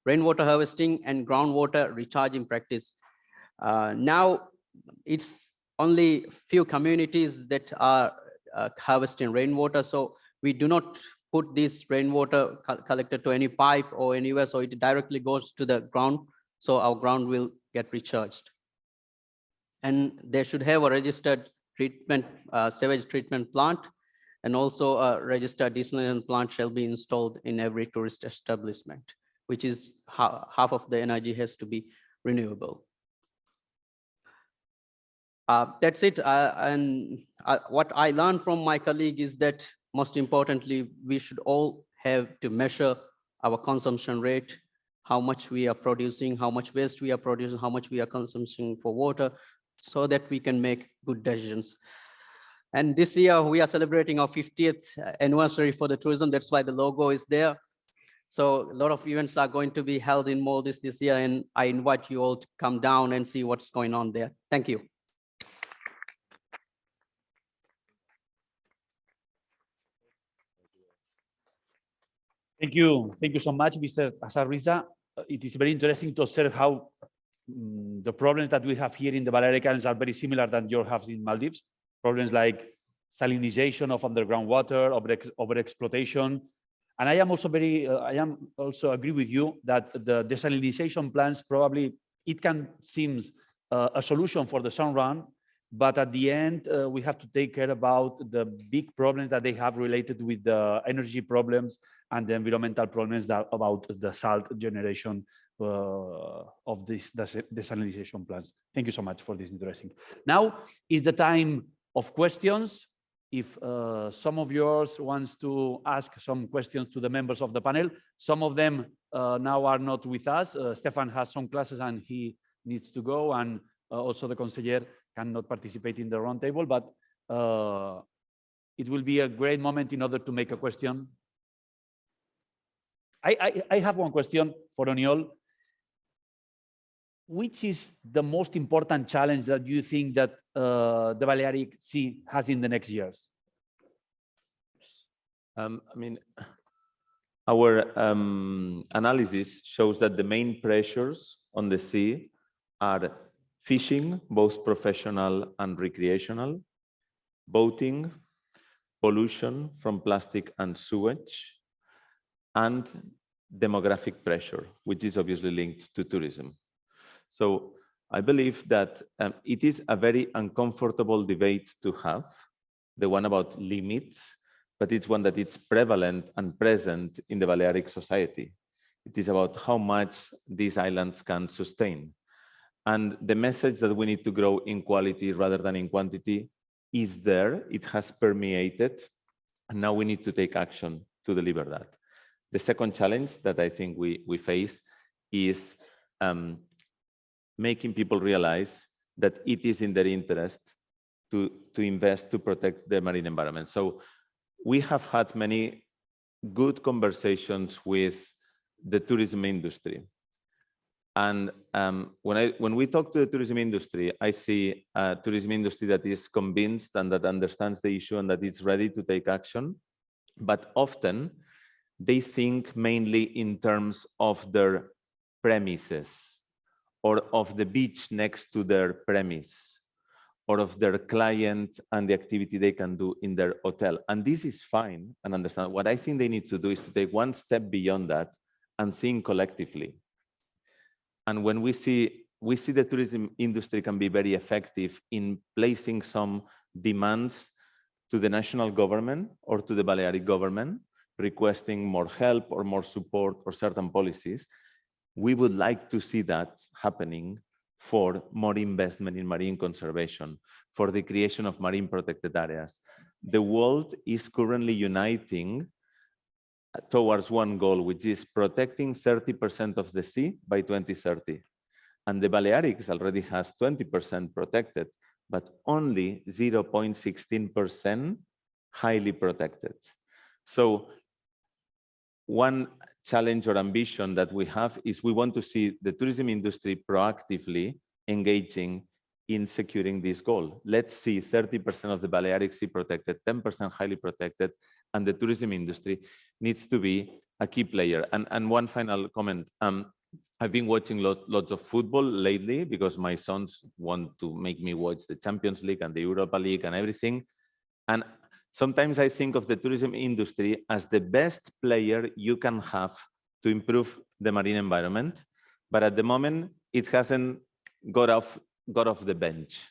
Rainwater harvesting and groundwater recharging practice. Now it's only few communities that are harvesting rainwater. So we do not put this rainwater collected to any pipe or anywhere. So it directly goes to the ground. So our ground will get recharged. And they should have a registered treatment, sewage treatment plant, and also a registered desalination plant shall be installed in every tourist establishment, which is half of the energy has to be renewable. That's it. What I learned from my colleague is that most importantly, we should all have to measure our consumption rate, how much we are producing, how much waste we are producing, how much we are consuming for water, so that we can make good decisions. And this year we are celebrating our 50th anniversary for the tourism. That's why the logo is there. So a lot of events are going to be held in Maldives this year, and I invite you all to come down and see what's going on there. Thank you. Thank you so much, Mr. Azarriza. It is very interesting to observe how the problems that we have here in the Balearic Islands are very similar than you have in Maldives. Problems like salinization of underground water, overexploitation. And I am also agree with you that the desalinization plants probably, it can seem a solution for the sun run, but at the end, we have to take care about the big problems that they have related with the energy problems and the environmental problems about the salt generation of these desalinization plants. Thank you so much for this interesting. Now is the time of questions. If some of yours wants to ask some questions to the members of the panel, some of them now are not with us. Stefan has some classes and he needs to go, and also the conseller cannot participate in the roundtable, but it will be a great moment in order to make a question. I have one question for Oniol. Which is the most important challenge that you think that the Balearic Sea has in the next years? I mean, our analysis shows that the main pressures on the sea are fishing, both professional and recreational, boating, pollution from plastic and sewage, and demographic pressure, which is obviously linked to tourism. So I believe that it is a very uncomfortable debate to have, the one about limits, but it's one that is prevalent and present in the Balearic society. It is about how much these islands can sustain. And the message that we need to grow in quality rather than in quantity is there. It has permeated, and now we need to take action to deliver that. The second challenge that I think we face is making people realize that it is in their interest to invest to protect the marine environment. So we have had many good conversations with the tourism industry. And when we talk to the tourism industry, I see a tourism industry that is convinced and that understands the issue and that is ready to take action. But often they think mainly in terms of their premises, or of the beach next to their premise, or of their client and the activity they can do in their hotel. And this is fine and understand. What I think they need to do is to take one step beyond that and think collectively. And when we see the tourism industry can be very effective in placing some demands to the national government or to the Balearic government, requesting more help or more support or certain policies, we would like to see that happening for more investment in marine conservation, for the creation of marine protected areas. The world is currently uniting towards one goal, which is protecting 30% of the sea by 2030. And the Balearics already has 20% protected, but only 0.16% highly protected. So one challenge or ambition that we have is we want to see the tourism industry proactively engaging in securing this goal. Let's see 30% of the Balearic Sea protected, 10% highly protected, and the tourism industry needs to be a key player. And one final comment. I've been watching lots of football lately because my sons want to make me watch the Champions League and the Europa League and everything. And sometimes I think of the tourism industry as the best player you can have to improve the marine environment, but at the moment it hasn't got off the bench.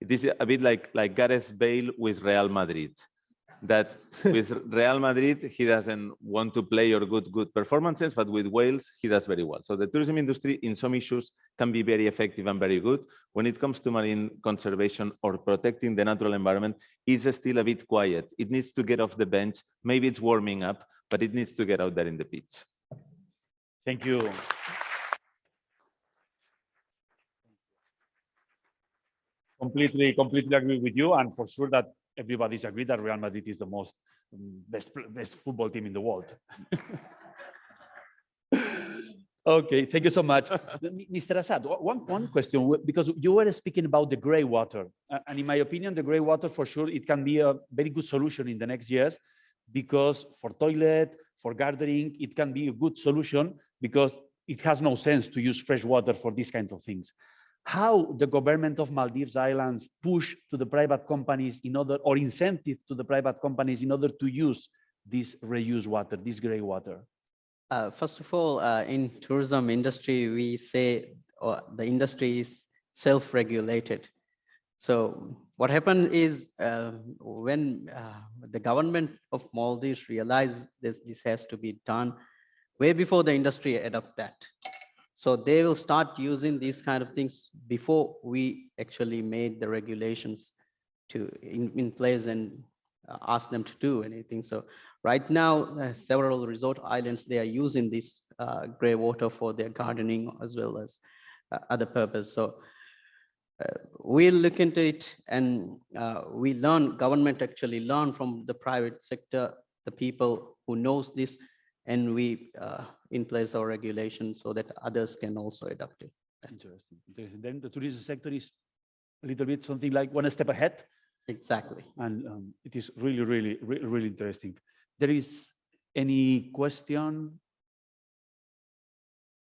It is a bit like Gareth Bale with Real Madrid. that with Real Madrid, he doesn't want to play or good performances, but with Wales, he does very well. So the tourism industry in some issues can be very effective and very good. When it comes to marine conservation or protecting the natural environment, it's still a bit quiet. It needs to get off the bench. Maybe it's warming up, but it needs to get out there in the pitch. Thank you. Completely agree with you, and for sure that everybody's agreed that Real Madrid is the most best football team in the world. Okay, thank you so much. Mr. Assad, one question, because you were speaking about the gray water, and in my opinion, the gray water, for sure, it can be a very good solution in the next years, because for toilet, for gardening, it can be a good solution because it has no sense to use fresh water for these kinds of things. How the government of Maldives Islands push to the private companies in order, or incentive to the private companies in order to use this reused water, this gray water? First of all, in tourism industry, we say the industry is self-regulated. So what happened is when the government of Maldives realized this has to be done way before the industry adopt that. So they will start using these kind of things before we actually made the regulations in place and ask them to do anything. So right now, several resort islands, they are using this gray water for their gardening as well as other purpose. So we'll look into it, and we learn, government actually learn from the private sector, the people who knows this, and we in place our regulations so that others can also adopt it. Interesting. Then the tourism sector is a little bit something like one step ahead. Exactly. And it is really interesting. There is any question?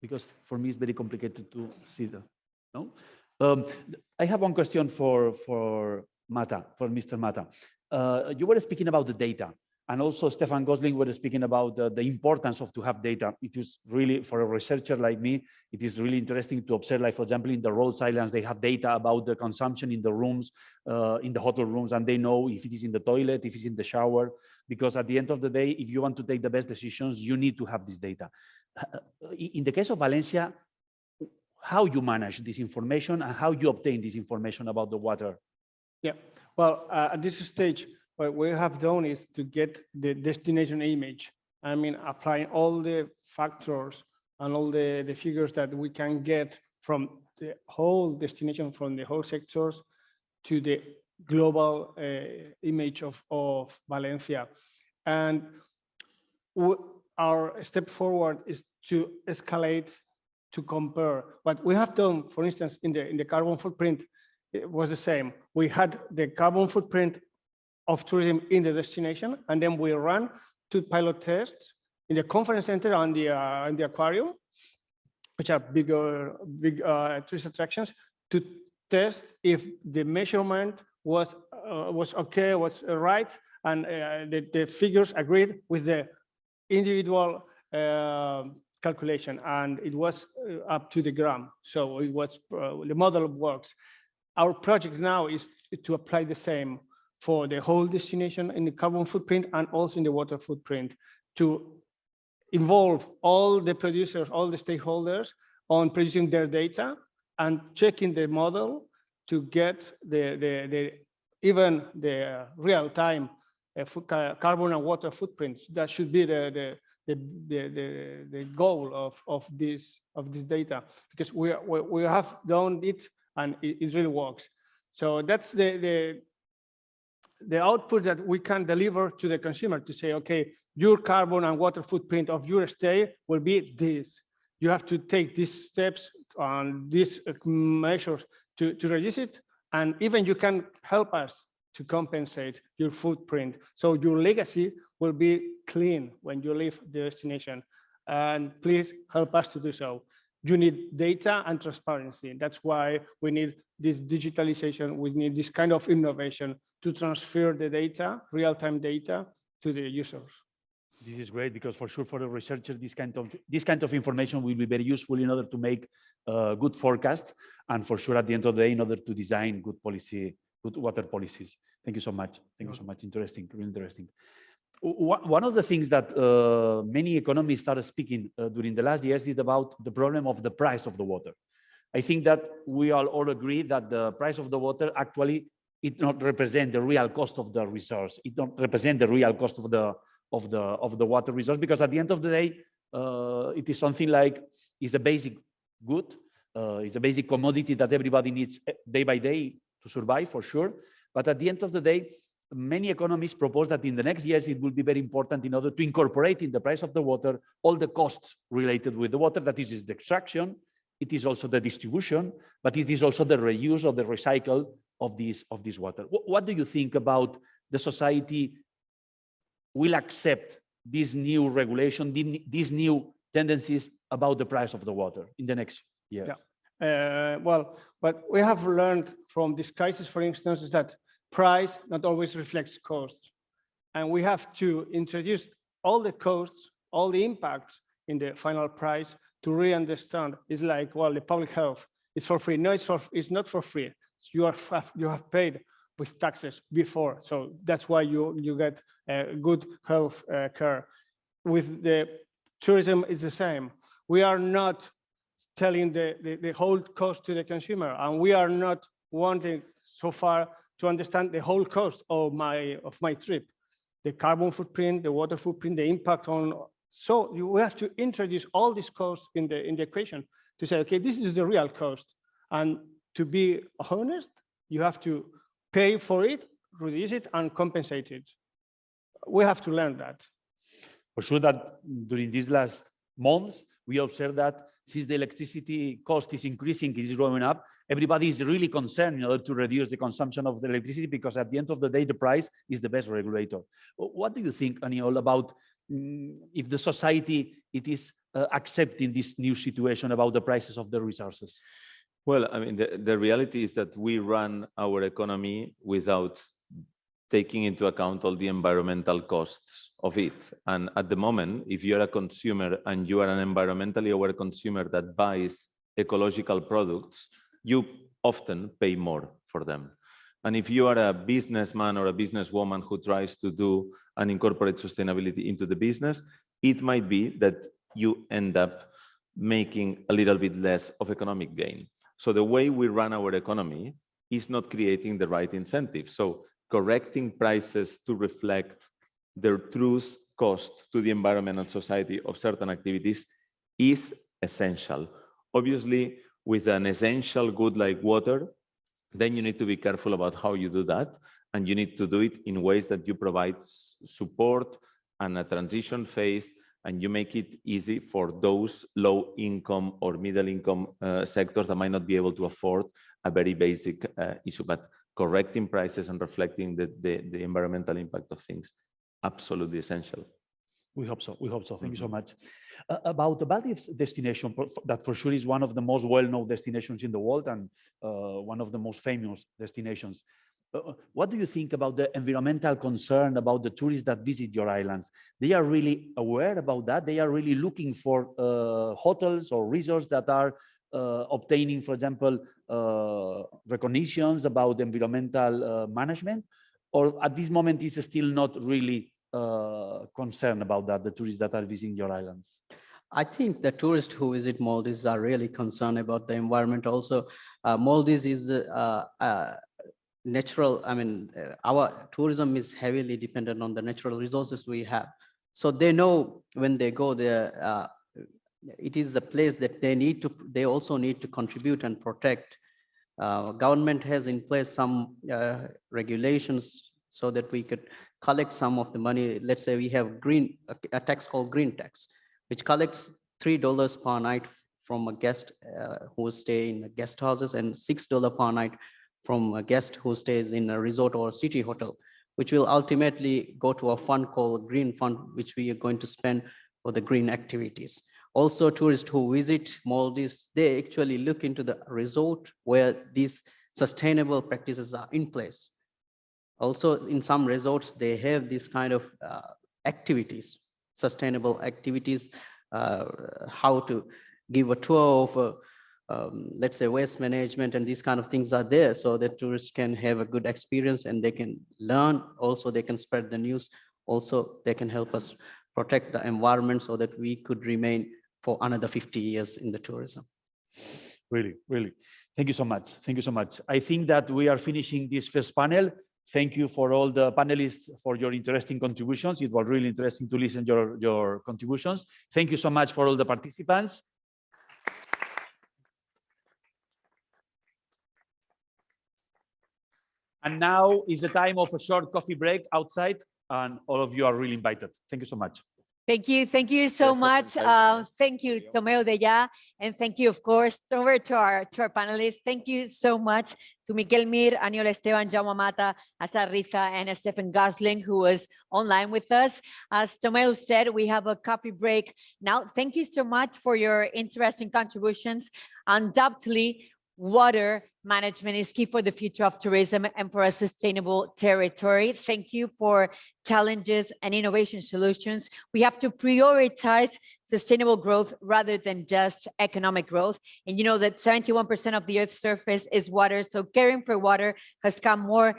Because for me, it's very complicated to see that. No? I have one question for Mata, for Mr. Mata. You were speaking about the data. And also Stefan Gosling were speaking about the importance of to have data. It is really, for a researcher like me, it is really interesting to observe, like, for example, in the Rhodes Islands, they have data about the consumption in the rooms, in the hotel rooms, and they know if it is in the toilet, if it's in the shower, because at the end of the day, if you want to take the best decisions, you need to have this data. In the case of Valencia, how you manage this information and how you obtain this information about the water? Yeah, well, at this stage, what we have done is to get the destination image. I mean, applying all the factors and all the figures that we can get from the whole destination, from the whole sectors to the global image of Valencia. And our step forward is to escalate, to compare. What we have done, for instance, in the carbon footprint, it was the same. We had the carbon footprint of tourism in the destination, and then we ran 2 pilot tests in the conference center and the aquarium, which are big tourist attractions, to test if the measurement was okay, was right, and the figures agreed with the individual calculation, and it was up to the gram. So it was the model works. Our project now is to apply the same for the whole destination in the carbon footprint and also in the water footprint, to involve all the producers, all the stakeholders on producing their data and checking the model to get even the real-time carbon and water footprints. That should be the goal of this data, because we have done it and it really works. So that's the output that we can deliver to the consumer, to say, okay, your carbon and water footprint of your stay will be this. You have to take these steps on these measures to reduce it. And even you can help us to compensate your footprint. So your legacy will be clean when you leave the destination. And please help us to do so. You need data and transparency. That's why we need this digitalization. We need this kind of innovation to transfer the data, real-time data, to the users. This is great, because for sure for a researcher, this kind of information will be very useful in order to make good forecasts, and for sure at the end of the day, in order to design good policy water policies. Thank you so much. Thank you so much. Interesting, really interesting. One of the things that many economists started speaking during the last years is about the problem of the price of the water. I think that we all agree that the price of the water actually it not represent the real cost of the resource. It don't represent the real cost of the water resource, because at the end of the day, it is something like it's a basic good, it's a basic commodity that everybody needs day by day to survive, for sure. But at the end of the day, many economists propose that in the next years, it will be very important in order to incorporate in the price of the water all the costs related with the water. That is the extraction, it is also the distribution, but it is also the reuse or the recycle of this water. What do you think about the society will accept this new regulation, these new tendencies about the price of the water in the next year? Yeah. Well, what we have learned from this crisis, for instance, is that price not always reflects cost. And we have to introduce all the costs, all the impacts in the final price to really understand. It's like, well, the public health is for free. No, it's not for free. You have paid with taxes before. So that's why you get good health care. With the tourism, it's the same. We are not telling the whole cost to the consumer, and we are not wanting so far to understand the whole cost of my trip, the carbon footprint, the water footprint, the impact on. So we have to introduce all these costs in the equation to say, okay, this is the real cost. And to be honest, you have to pay for it, reduce it, and compensate it. We have to learn that. For sure that during these last months, we observed that since the electricity cost is increasing, it is growing up, everybody is really concerned in order to reduce the consumption of the electricity, because at the end of the day, the price is the best regulator. What do you think, Aniol, about if the society it is accepting this new situation about the prices of the resources? Well, I mean, the reality is that we run our economy without taking into account all the environmental costs of it. And at the moment, if you're a consumer and you are an environmentally aware consumer that buys ecological products, you often pay more for them. And if you are a businessman or a businesswoman who tries to do and incorporate sustainability into the business, it might be that you end up making a little bit less of economic gain. So the way we run our economy is not creating the right incentives. So correcting prices to reflect their true cost to the environment and society of certain activities is essential. Obviously, with an essential good like water, then you need to be careful about how you do that. And you need to do it in ways that you provide support and a transition phase, and you make it easy for those low income or middle income sectors that might not be able to afford a very basic issue. But correcting prices and reflecting the environmental impact of things, absolutely essential. We hope so. We hope so. Thank you so much. About the Maldives destination, that for sure is one of the most well-known destinations in the world and one of the most famous destinations. What do you think about the environmental concern about the tourists that visit your islands? They are really aware about that. They are really looking for hotels or resorts that are obtaining, for example, recognitions about environmental management, or at this moment is still not really concerned about that, the tourists that are visiting your islands? I think the tourists who visit Maldives are really concerned about the environment also. Maldives is natural, I mean, our tourism is heavily dependent on the natural resources we have. So they know when they go there, it is a place that they also need to contribute and protect. Government has in place some regulations so that we could collect some of the money. Let's say we have a tax called green tax, which collects $3 per night from a guest who stay in guest houses and $6 per night from a guest who stays in a resort or a city hotel, which will ultimately go to a fund called Green Fund, which we are going to spend for the green activities. Also, tourists who visit Maldives, they actually look into the resort where these sustainable practices are in place. Also, in some resorts, they have this kind of activities, sustainable activities, how to give a tour of let's say waste management and these kind of things are there so that tourists can have a good experience and they can learn. Also, they can spread the news. Also, they can help us protect the environment so that we could remain for another 50 years in the tourism. Really, really. Thank you so much. Thank you so much. I think that we are finishing this first panel. Thank you for all the panelists for your interesting contributions. It was really interesting to listen to your contributions. Thank you so much for all the participants. And now is the time of a short coffee break outside, and all of you are really invited. Thank you so much. Thank you. Thank you so much. Thank you, Tomeu Deya. And thank you, of course, over to our panelists. Thank you so much to Miquel Mir, Aniol Esteban, Jaume Mata, Azar Riza, and Stephen Gosling, who was online with us. As Tomeu said, we have a coffee break now. Thank you so much for your interesting contributions. Undoubtedly, water management is key for the future of tourism and for a sustainable territory. Thank you for challenges and innovation solutions. We have to prioritize sustainable growth rather than just economic growth. And you know that 71% of the Earth's surface is water, so caring for water has come more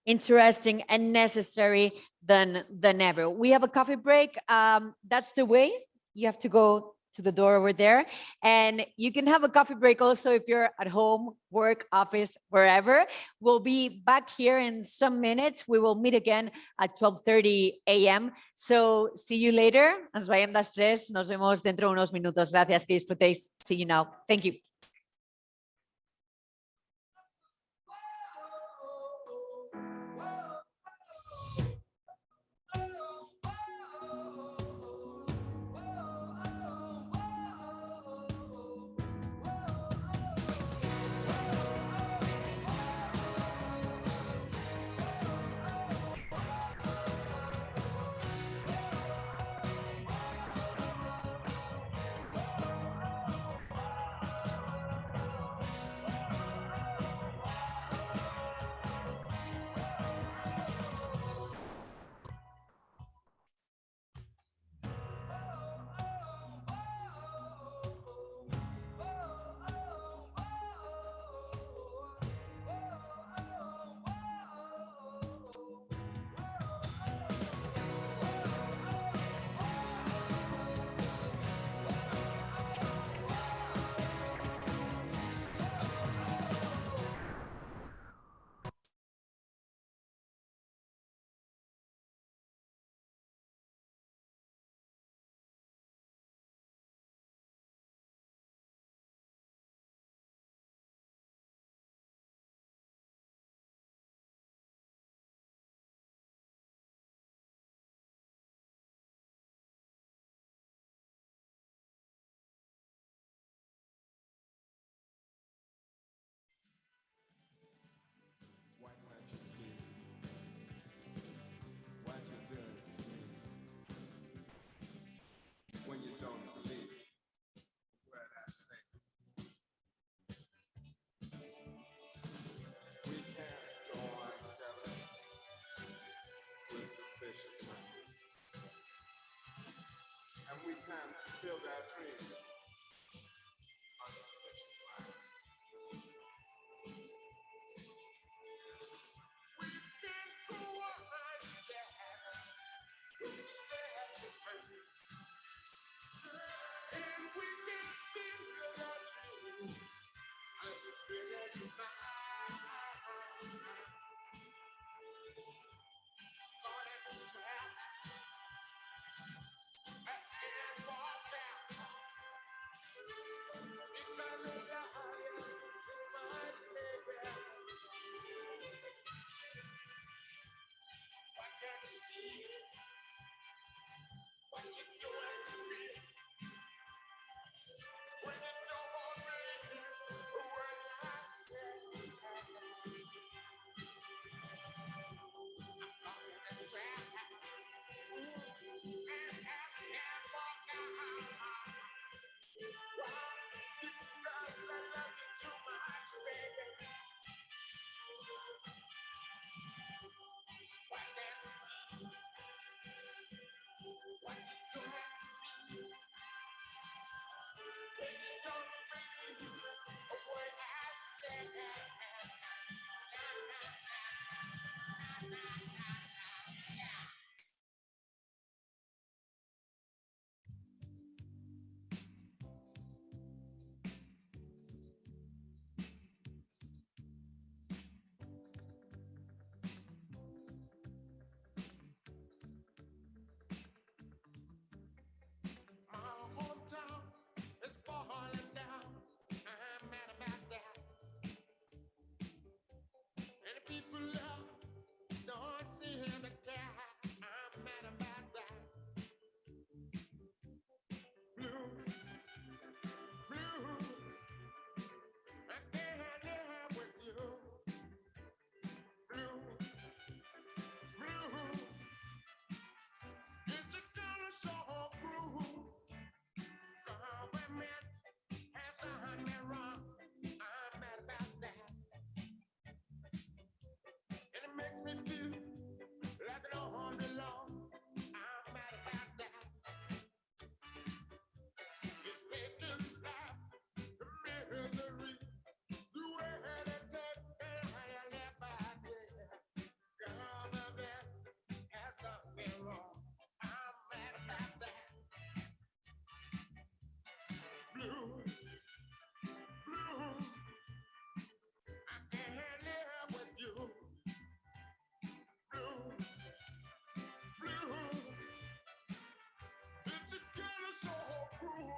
interesting and necessary than ever. We have a coffee break. That's the way. You have to go to the door over there. And you can have a coffee break also if you're at home, work, office, wherever. We'll be back here in some minutes. We will meet again at 12:30 a.m. So see you later. Nos veiem després. Nos vemos dentro de unos minutos. Gracias, que disfrutéis. See you now. Thank you. And we can build our dreams on suspicious minds. We can go on together with suspicious minds. And we can build our dreams on suspicious minds. Caught in the trap. When you know already what I said. cruel.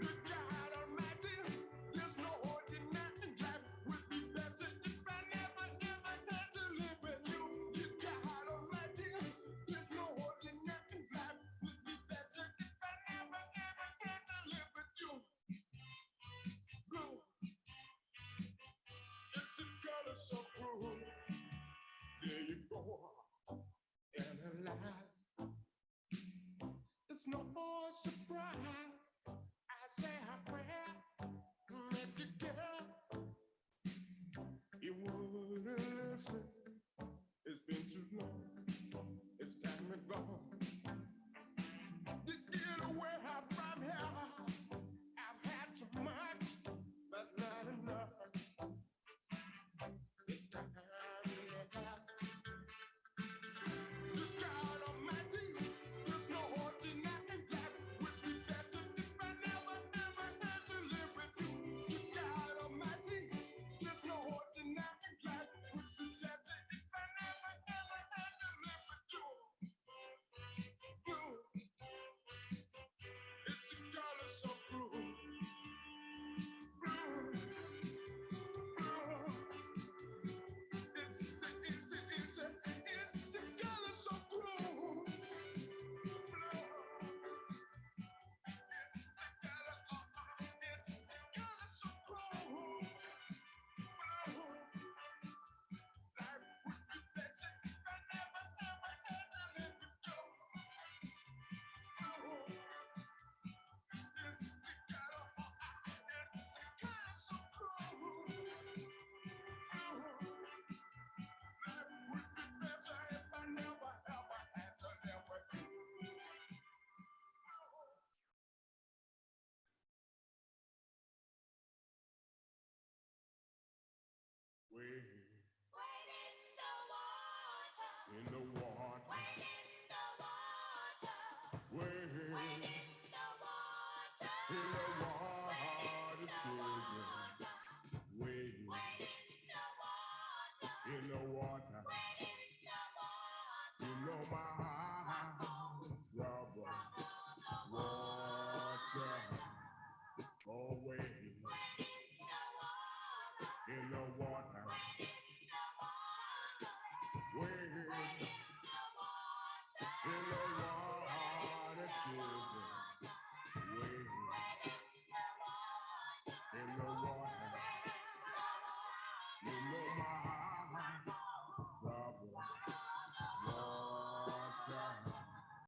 Good God Almighty, there's no ordinary life would be better if I never ever had to live with you. Good God Almighty, there's no ordinary life would be better if I never ever had to live with you. Blue, it's a color so cruel. There you go, analyze. It's no more surprise. I say I pray, make you care. You wouldn't listen. It's been too long. It's time to go. To get away from here, I've had too much, but not enough. It's time to let out. Good God Almighty, there's no ordinary life would be better if I never ever had to live with you. Good God Almighty, there's no ordinary life would be better if I never ever had to live with you. Blue, it's a color so blue. Blue, blue, it's a color so blue. In the water. Wade in the water. Wade in the water. In the water, children. Wade in the water. You know my heart, trouble, water. Oh, wade in the water.